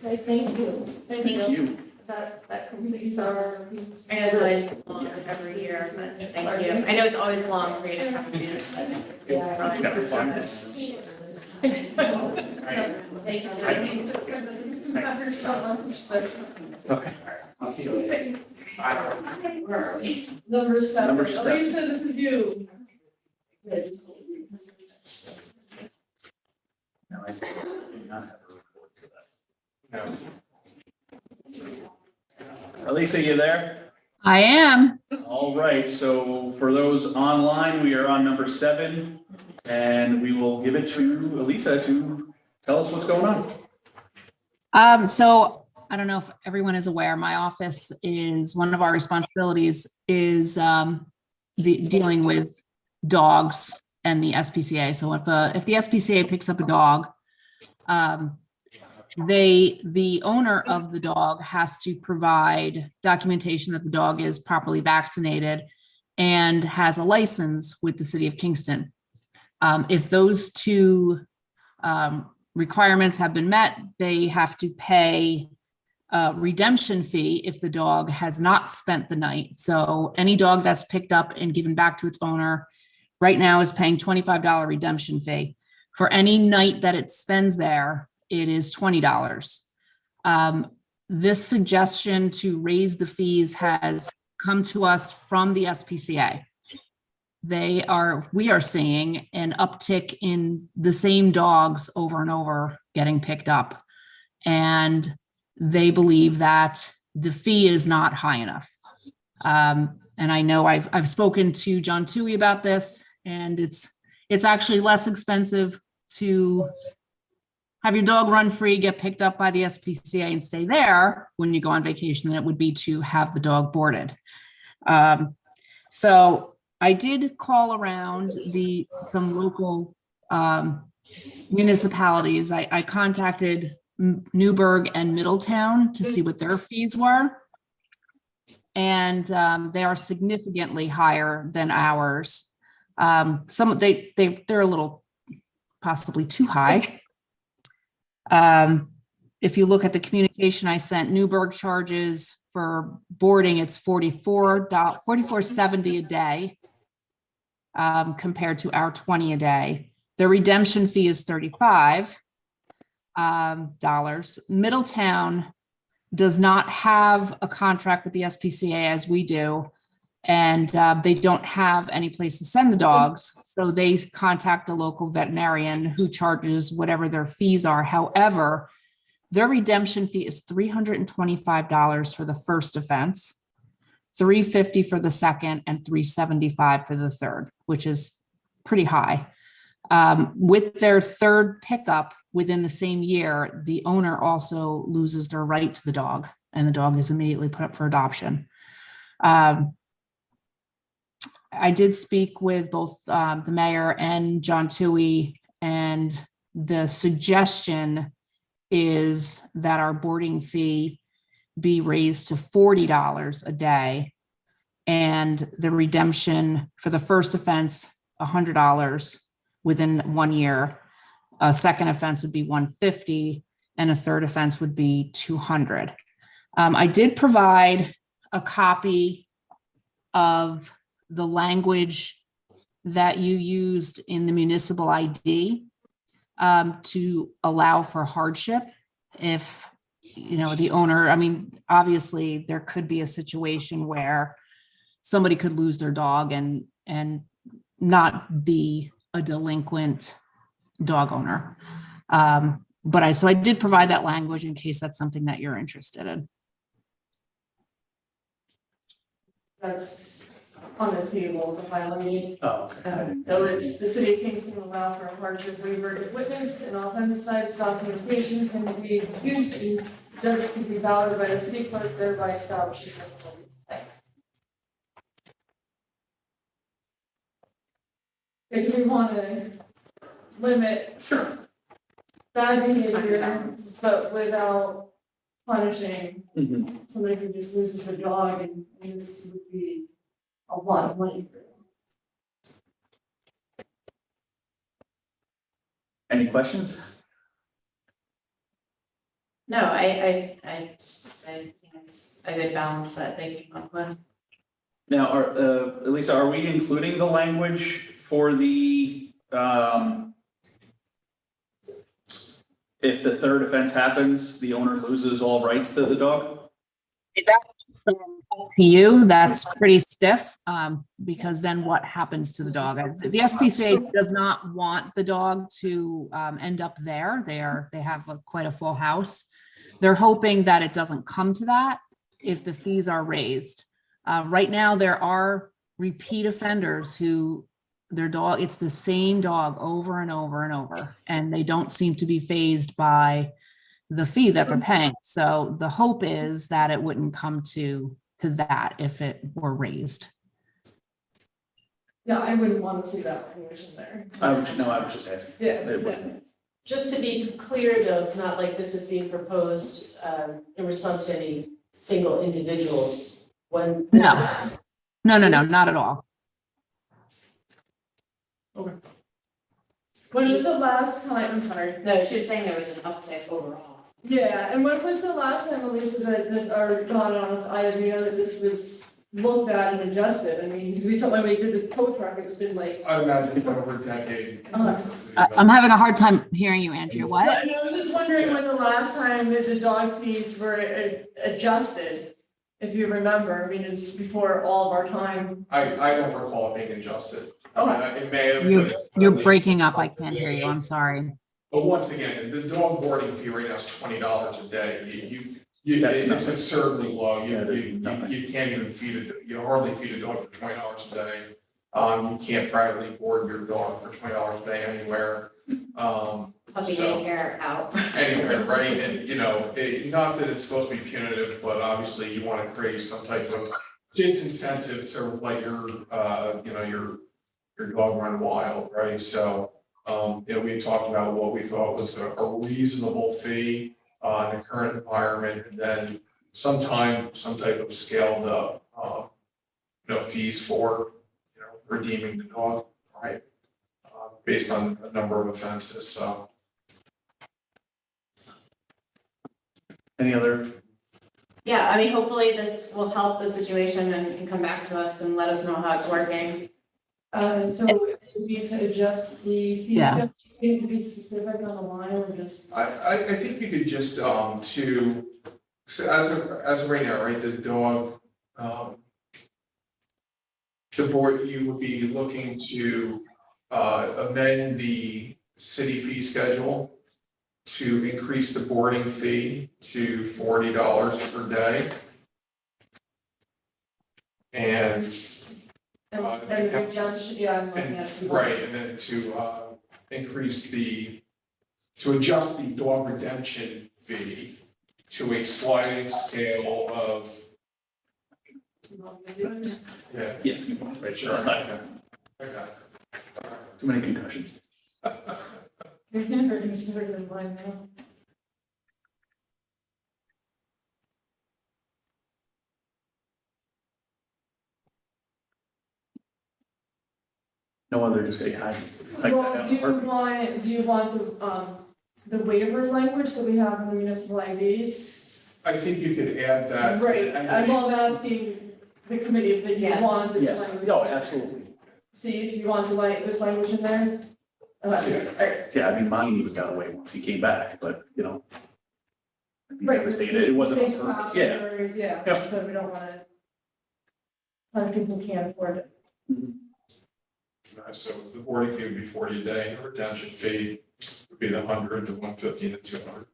Okay, thank you. Thank you. That completes our. I know it's always long every year, but thank you. I know it's always long for you to come to this, but. Yeah. Okay. Okay. I'll see you later. Where are we? Number seven. Number seven. Lisa, this is you. No, I do not have a report to that. No. Elisa, you there? I am. All right, so for those online, we are on number 7, and we will give it to Elisa to tell us what's going on. So I don't know if everyone is aware, my office is, one of our responsibilities is dealing with dogs and the SPCA. So if the SPCA picks up a dog, the owner of the dog has to provide documentation that the dog is properly vaccinated and has a license with the city of Kingston. If those two requirements have been met, they have to pay a redemption fee if the dog has not spent the night. So any dog that's picked up and given back to its owner right now is paying $25 redemption fee. For any night that it spends there, it is $20. This suggestion to raise the fees has come to us from the SPCA. We are seeing an uptick in the same dogs over and over getting picked up. And they believe that the fee is not high enough. And I know I've spoken to John Toohey about this, and it's actually less expensive to have your dog run free, get picked up by the SPCA and stay there when you go on vacation than it would be to have the dog boarded. So I did call around some local municipalities. I contacted Newburgh and Middletown to see what their fees were. And they are significantly higher than ours. They're a little possibly too high. If you look at the communication I sent, Newburgh charges for boarding, it's $44.70 a day, compared to our $20 a day. The redemption fee is $35. Middletown does not have a contract with the SPCA as we do, and they don't have any place to send the dogs, so they contact a local veterinarian who charges whatever their fees are. However, their redemption fee is $325 for the first offense, $350 for the second, and $375 for the third, which is pretty high. With their third pickup within the same year, the owner also loses their right to the dog, and the dog is immediately put up for adoption. I did speak with both the mayor and John Toohey, and the suggestion is that our boarding fee be raised to $40 a day, and the redemption for the first offense, $100 within 1 year. A second offense would be $150, and a third offense would be $200. I did provide a copy of the language that you used in the municipal ID to allow for hardship. If, you know, the owner, I mean, obviously there could be a situation where somebody could lose their dog and not be a delinquent dog owner. So I did provide that language in case that's something that you're interested in. That's on the table, the filing. Oh, okay. So it's the city of Kingston will allow for a hardship waiver if witness and authenticized documentation can be used and does to be valid by the city clerk, thereby establishing. If we want to limit bad behavior, but without punishing, somebody who just loses a dog, and this would be a lot of money for them. Any questions? No, I think it's a good balance that they came up with. Now, Elisa, are we including the language for the, if the third offense happens, the owner loses all rights to the dog? To you, that's pretty stiff, because then what happens to the dog? The SPCA does not want the dog to end up there. They have quite a full house. They're hoping that it doesn't come to that if the fees are raised. Right now, there are repeat offenders who their dog, it's the same dog over and over and over, and they don't seem to be fazed by the fee that they're paying. So the hope is that it wouldn't come to that if it were raised. Yeah, I wouldn't want to see that language in there. I was just asking. Yeah. Just to be clear, though, it's not like this is being proposed in response to any single individuals. When No, not at all. Okay. When was the last time, I'm sorry. No, she was saying there was an uptick overall. Yeah, and when was the last time, Elisa, that our John and I, you know, that this was looked at and adjusted? I mean, because we told when we did the tow truck, it's been like. I imagine it's been over a decade. I'm having a hard time hearing you, Andrea. What? No, I was just wondering when the last time that the dog fees were adjusted, if you remember. I mean, it was before all of our time. I don't recall it being adjusted. It may have. You're breaking up. I can't hear you. I'm sorry. But once again, the dog boarding fee right now is $20 a day. It's absurdly low. You can't even you hardly feed a dog for $20 a day. You can't privately board your dog for $20 a day anywhere. Puppy daycare out. Anywhere, right? And, you know, not that it's supposed to be punitive, but obviously you want to create some type of disincentive to let your dog run wild, right? So, we had talked about what we thought was a reasonable fee in the current environment, and then some type of scaled up, fees for, redeeming the dog, right? Based on a number of offenses, so. Any other? Yeah, I mean, hopefully this will help the situation and come back to us and let us know how it's working. So Do we need to adjust the fee Yeah. schedule? Do you need to be specific on the line or just? I think you could just, so as of right now, right, the dog, the board, you would be looking to, amend the city fee schedule to increase the boarding fee to $40 per day. And And the redemption, yeah, I'm looking at. and, right, and then to adjust the dog redemption fee to a sliding scale of, yeah. Yeah, right, sure. Okay. Too many concussions. Your handwriting is better than mine now. No other discussion. I typed that Well, down. do you want the waiver language that we have in the municipal IDs? I think you could add that. Right, I'm asking the committee if you Yes. want this Yes, language. no, absolutely. Steve, do you want this language in there? Alright. Yeah, I mean, mine even got away once he came back, but, you know. I'd be Right, devastated. It wasn't on same purpose. stop Yeah. or- Yeah, Yep. so we don't wanna. Other people can't afford it. So the boarding fee would be 40 a day, the redemption fee would be the 100, the 150, and the 200.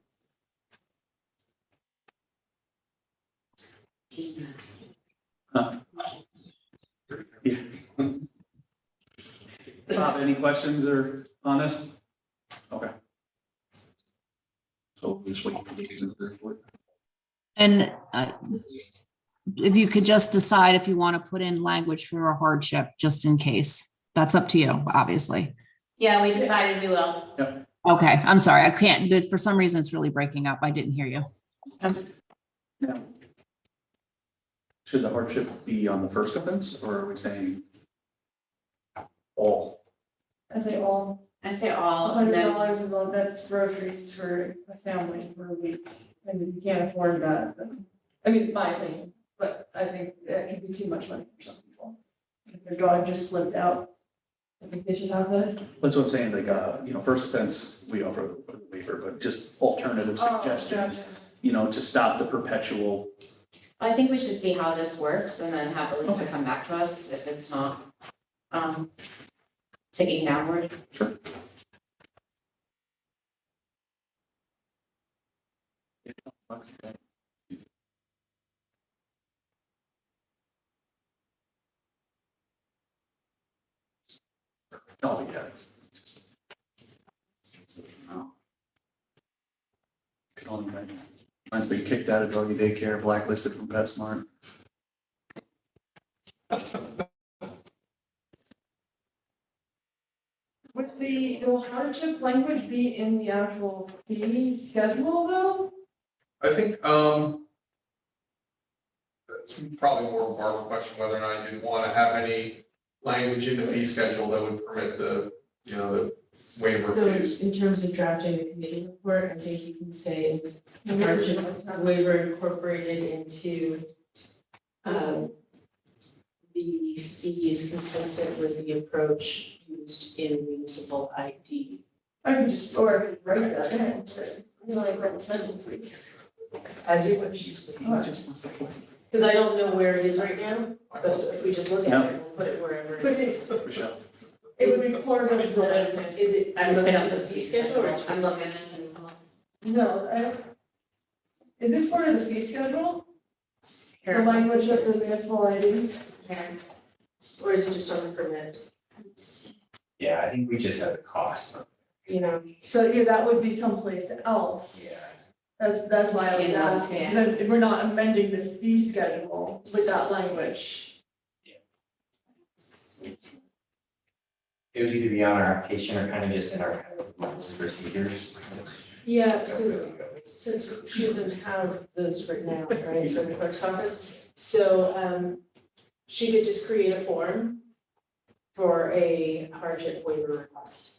Huh. Yeah. Bob, any questions or on this? Okay. So we'll just wait for the report. And if you could just decide if you want to put in language for a hardship, just in case. That's up to you, obviously. Yeah, we decided we will. Okay, I'm sorry. I can't, for some reason, it's really breaking up. I didn't hear you. Now, should the hardship be on the first offense, or are we saying all? I say all. I say all, and then $100 is all, that's groceries for a family for a week, and if you can't afford that, then, I mean, my opinion, but I think that can be too much money for some people. If their dog just slipped out, I think they should have the. That's what I'm saying, like, first offense, we offer the waiver, but just alternative suggestions, to stop the perpetual. I think we should see how this works and then have Elisa come back to us if it's not ticking downward. Sure. Oh, yeah. Can only imagine. Mine's been kicked out of doggy daycare, blacklisted from PetSmart. Would the hardship language be in the actual fee schedule though? I think, it's probably more of a Barbara question, whether or not you'd want to have any language in the fee schedule that would permit the waiver So fees. in terms of drafting the committee report, I think you can say hardship waiver incorporated into the fees consistent with the approach used in municipal ID. I could just, or I could write that in, like write sentences. As you wish. Because I don't know where it is right now, but if we just look at it, we'll put it wherever it But is. Michelle. It would be part of Is it, I'm looking at at the fee schedule or? I'm looking. No, I don't. Is this part of the fee schedule? The Here. language of the municipal ID? Or is it just on the permit? Yeah, I think we just have the cost. You know, So yeah, that would be someplace else. Yeah. That's why I was Yeah, asking, yeah. because we're not amending the fee schedule with that language. It would either be on our application or kind of just in our monthly procedures. yeah, so since she doesn't have those written out, right, from the clerk's office, so she could just create a form for a hardship waiver request.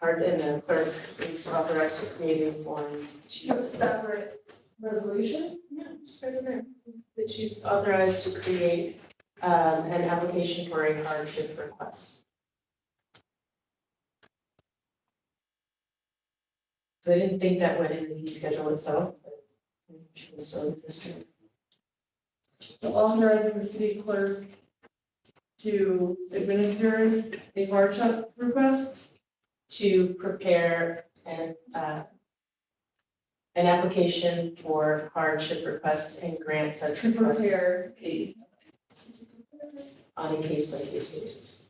And the clerk is authorized to create a form. So a separate resolution? Yeah, just right in there, that she's authorized to create an application for a hardship request. So I didn't think that went in the fee schedule itself, but we should start with this one. So authorizing the city clerk to administer a hardship request. To prepare an application for hardship requests and grant such To requests prepare on a case-by-case basis.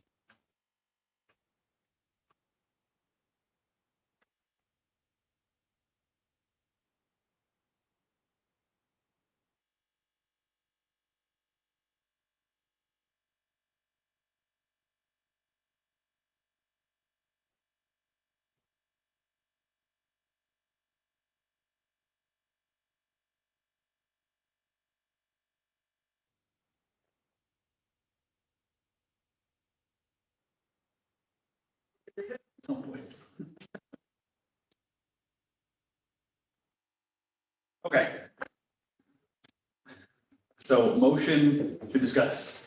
Oh, boy. Okay. So motion to discuss.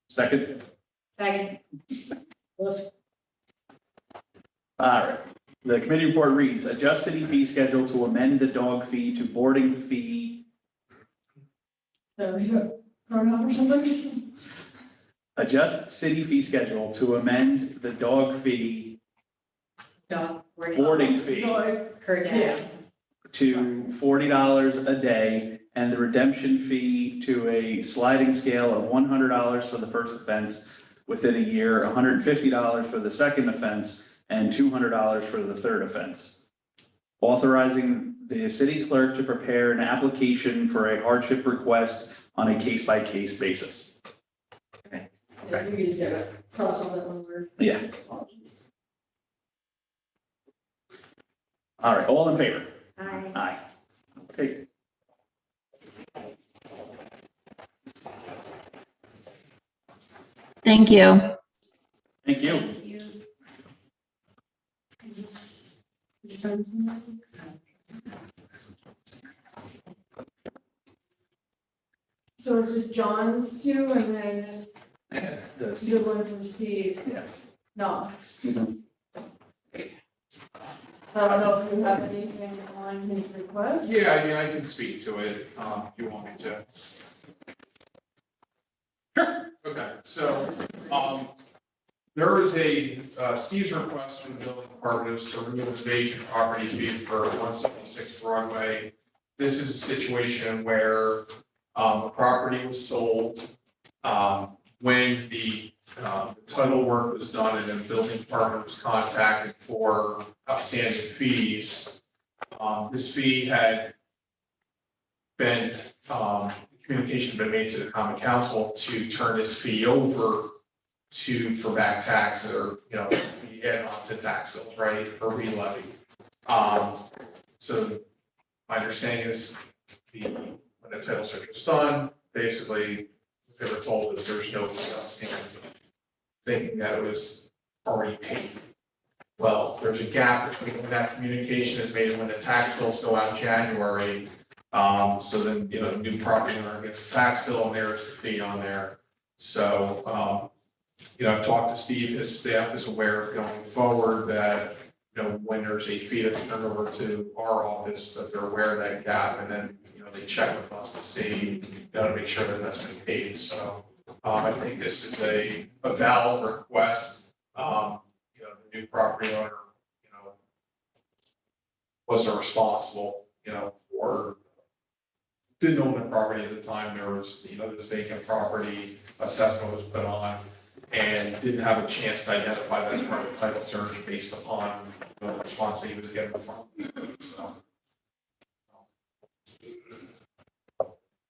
Second? Second. All right. The committee report reads, adjust city fee schedule to amend the dog fee to boarding fee. Pronoun or something? Adjust city fee schedule to amend the dog fee, Dog boarding fee per day. to $40 a day and the redemption fee to a sliding scale of $100 for the first offense within a year, $150 for the second offense, and $200 for the third offense. Authorizing the city clerk to prepare an application for a hardship request on a case-by-case basis. Yeah, we just gotta cross all that one word. Yeah. Apologies. All right, all in favor? Aye. Aye. Okay. Thank you. Thank you. Thank you. So it's just John's two and then Does- the one from Steve Yeah. Knox. Mhm. I don't know if you have anything on his request. Yeah, I mean, I can speak to it, if you want me to. Sure. Okay, so, there is Steve's request from the building department is to remove the vacant property fee for 176 Broadway. This is a situation where, the property was sold, when the title work was done and the building department was contacted for outstanding fees. This fee had been, communication had been made to the common council to turn this fee over for back taxes or, be added on to tax bills, right, or re-levy. So my understanding is when the title search was done, basically, they were told that there's no fee outstanding, thinking that it was already paid. Well, there's a gap between when that communication is made and when the tax bills go out in January. So then, the new property owner gets the tax bill and there's the fee on there. So, I've talked to Steve, his staff is aware of going forward that, when there's a fee that's turned over to our office, that they're aware of that gap and then, they check with us to see, to make sure that that's been paid. So, I think this is a valid request. The new property owner, wasn't responsible, for, didn't own the property at the time. There was, this vacant property assessment was put on and didn't have a chance to identify that as part of the title search based upon the response that he was getting from. So.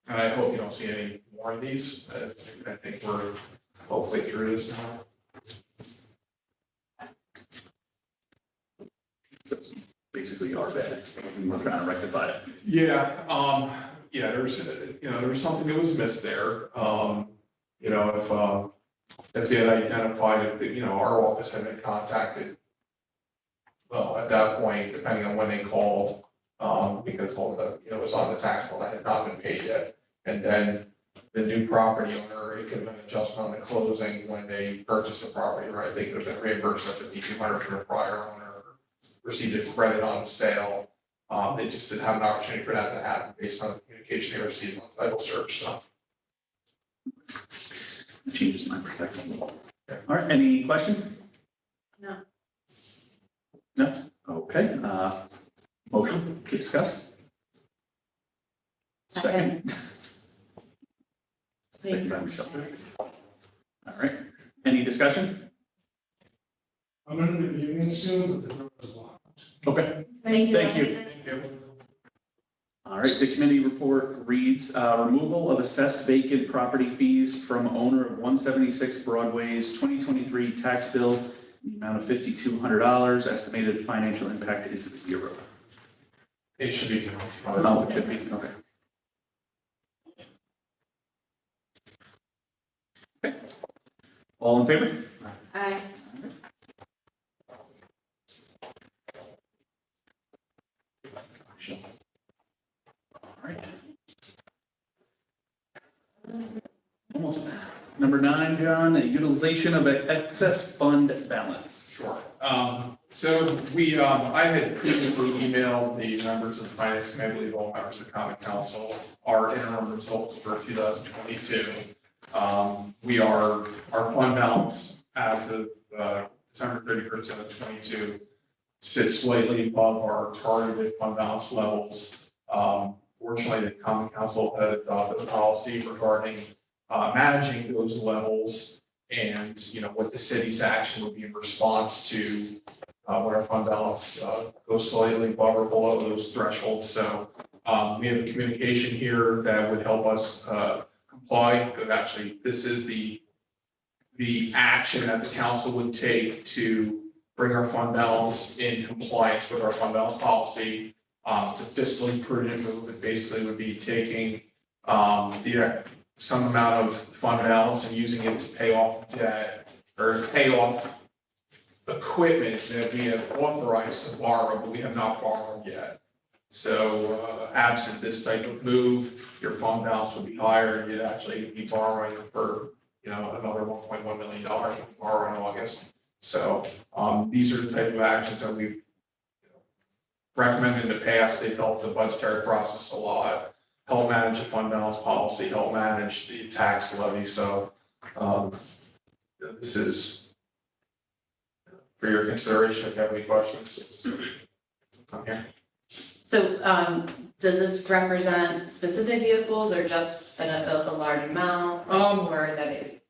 And I hope you don't see any more of these. I think we're hopefully through this now. Basically our bad. We're trying to rectify it. Yeah, there's, there was something that was missed there. If they had identified, if, our office had been contacted. Well, at that point, depending on when they called, because all the, it was on the tax bill that had not been paid yet. And then the new property owner, it could have been an adjustment on the closing when they purchased the property, right? They could have been reimbursed at $5,200 from the prior owner, received a credit on the sale. They just didn't have an opportunity for that to happen based on the communication they received on title search, so. Changes my perspective. All right, any question? No. No? Okay, motion to discuss? Second. Thank you, Madam Michelle. All right, any discussion? I'm gonna be leaving soon, but the door is locked. Okay, Thank you. thank you. All right, the committee report reads, removal of assessed vacant property fees from owner of 176 Broadway's 2023 tax bill, in the amount of $5,200, estimated financial impact is 0. It should be. Oh, it should be, okay. Okay. All in favor? Aye. All right. Almost. Number 9, John, utilization of excess fund balance. Sure. So we, I had previously emailed the members of the finance committee, I believe all members of the common council, our interim results for 2022. Our fund balance as of December 31st, 2022 sits slightly above our targeted fund balance levels. Fortunately, the common council had adopted a policy regarding managing those levels and, what the city's action would be in response to when our fund balance goes slightly above or below those thresholds. So we have a communication here that would help us comply. But actually, this is the action that the council would take to bring our fund balance in compliance with our fund balance policy. It's a fiscally prudent move. It basically would be taking some amount of fund balance and using it to pay off debt or pay off equipment that we have authorized to borrow, but we have not borrowed yet. So absent this type of move, your fund balance would be higher and you'd actually be borrowing for, another $1.1 million when we borrow in August. So these are the type of actions that we've recommended in the past. They've helped the budgetary process a lot, help manage the fund balance policy, help manage the tax levy. So this is for your consideration. If you have any questions, I'm here. So, does this represent specific vehicles or just a large amount? Or that it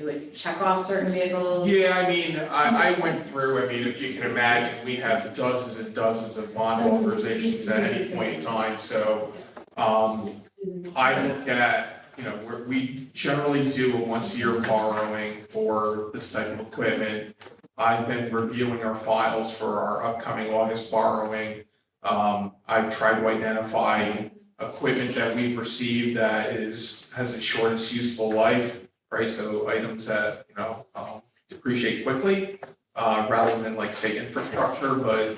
would check off certain vehicles? Yeah, I went through, if you can imagine, we have dozens and dozens of bond authorizations at any point in time. So I look at, we generally do a once-a-year borrowing for this type of equipment. I've been reviewing our files for our upcoming August borrowing. I've tried to identify equipment that we've received that has the shortest useful life, right? So items that, depreciate quickly, rather than like say infrastructure, but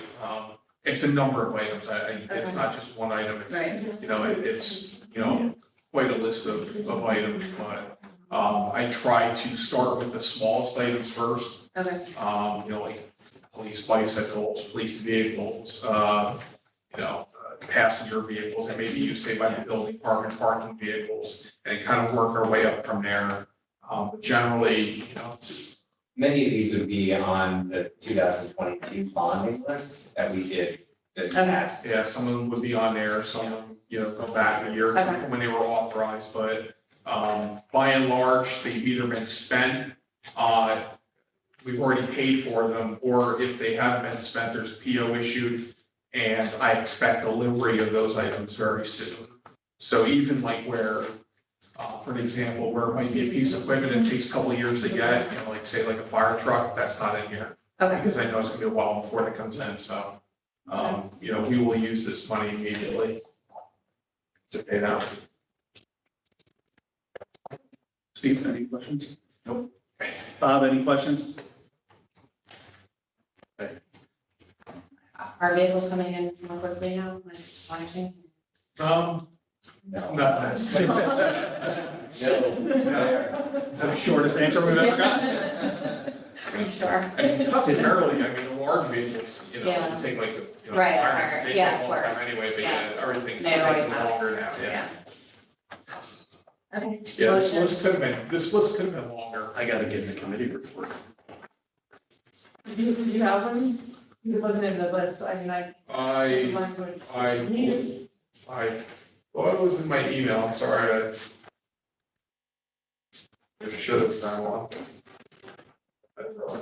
it's a number of items. It's not just one item. It's, Right. It's quite a list of items, but I try to start with the smallest items first. Okay. Like police bicycles, police vehicles, passenger vehicles, and maybe used, say, by the building department, parking vehicles, and kind of work our way up from there. But generally, Many of these would be on the 2022 bonding list that we did this Okay. past. yeah, some of them would be on there, some of them, go back a year or two Okay. from when they were authorized, but by and large, they've either been spent, we've already paid for them, or if they haven't been spent, there's a PO issued, and I expect delivery of those items very soon. So even like where, for an example, where it might be a piece of equipment and it takes a couple of years to get, like say like a fire truck, that's not in here. Okay. Because I know it's gonna be a while before that comes in, so, we will use this money immediately to pay that. Steve, any questions? Nope. Bob, any questions? Okay. Are vehicles coming in more quickly now, like supply chain? Not necessarily. That's the shortest answer we've ever got. Sure. I mean, customarily, I mean, the large vehicles, you know, Yeah. they take like, Right, fire, right, they yeah, take a of long time course. anyway, but Yeah. yeah, everything's They always taking have. longer now, yeah. Okay. Yeah, this Motion. list could have been longer. I gotta get the committee report. Do you have one? It wasn't in the list, I mean, Well, it was in my email, I'm sorry, I should have found one.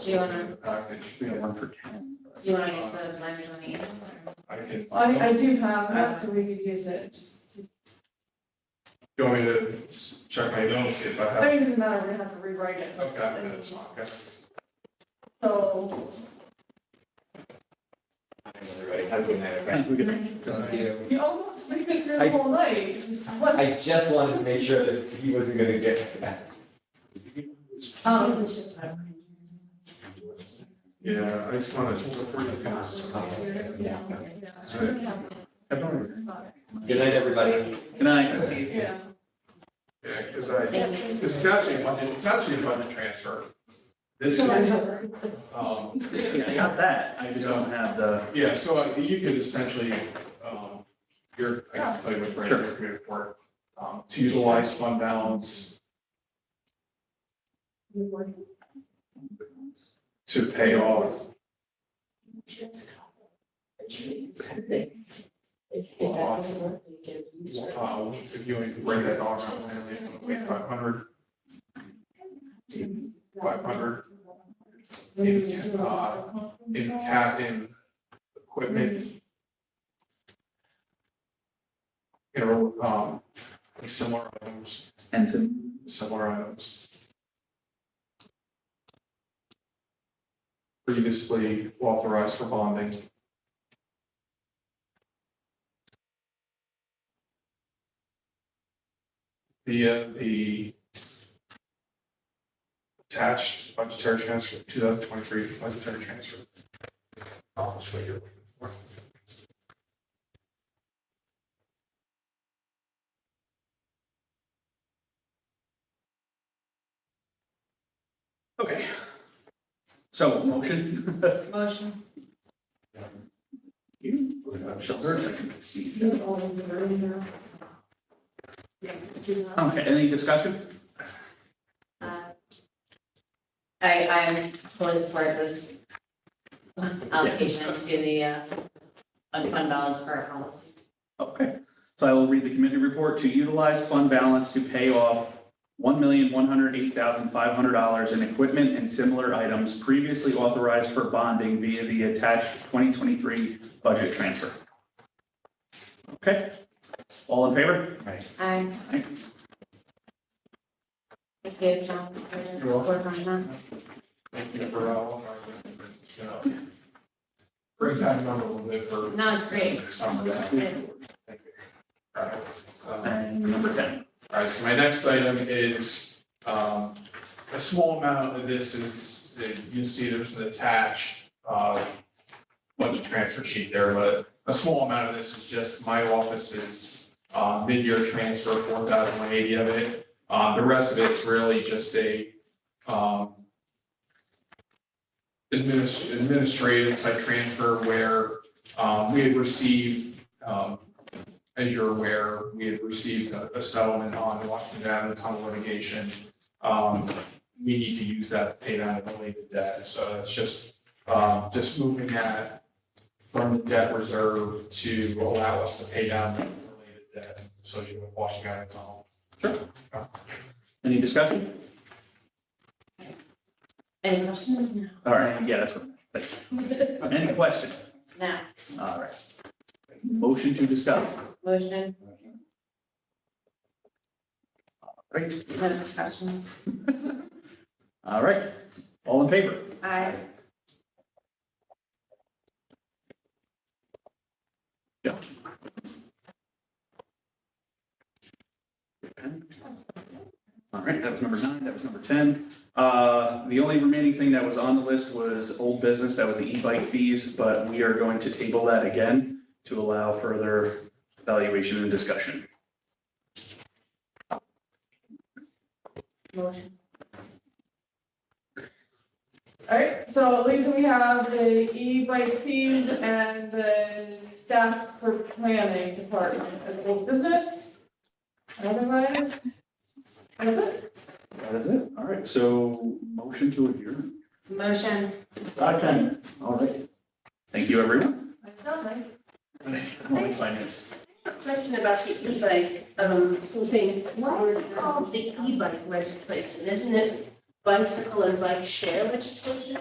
Do you wanna- We got one for 10. Do you want to use the language on the email? I can. I do have that, so we could use it, just, Do you want me to check my email and see if I I have? mean, it doesn't matter, we're gonna have to rewrite it. Okay, that's fine, okay. So, Have a good night, okay? Thank you. you almost made it through the whole night, just what? I just wanted to make sure that he wasn't gonna get that. Yeah, I just want to. Good night, everybody. Good night. Yeah. Yeah, because it's actually a budget transfer. This is, Yeah, I got that. I just don't have the. yeah, so you could essentially, I can tell you what Brandon your committee report, to utilize fund balance to pay off. If you want to break that down, wait, 500. 500 in equipment. You know, similar items. And Similar items. Previously authorized for bonding. The attached budgetary transfer, 2023 budgetary transfer. That's what you're looking for. Okay. So motion. Motion. Shelter, second. Steve. Okay, any discussion? I fully support this allocation to the fund balance for our policy. Okay, so I will read the committee report to utilize fund balance to pay off $1,108,500 in equipment and similar items previously authorized for bonding via the attached 2023 budget transfer. Okay, all in favor? Aye. Aye. Thank you, John. You're welcome. Work on that. Thank you for, brings that number a little bit for. No, it's great. Summer. That's it. Thank you. All right. And number 10. All right, so my next item is, a small amount of this is, you see there's an attached, budget transfer sheet there, but a small amount of this is just my office's, mid-year transfer, 4,180 of it. The rest of it's really just a, administrative type transfer where, we had received, as you're aware, we had received a settlement on Washington Avenue tunnel litigation. We need to use that to pay down the related debt, so it's just moving that from the debt reserve to allow us to pay down the related debt, so you can Washington Avenue tunnel. Sure. Any discussion? Any questions? No. All right, yeah, that's what. Any questions? No. All right. Motion to discuss. Motion. Right. No discussion. All right. All in favor? Aye. Yeah. All right, that was number 9, that was number 10. The only remaining thing that was on the list was old business, that was the e-bike fees, but we are going to table that again to allow further evaluation and discussion. Motion. Alright, so Lisa, we have the e-bike feed and the staff for planning department as old business. Otherwise, that's it. That is it. All right, so motion to adjourn. Motion. Second. All right. Thank you, everyone. That's not right. Finance. Question about the e-bike, thing. Why is it called the e-bike legislation? Isn't it bicycle and bike share legislation?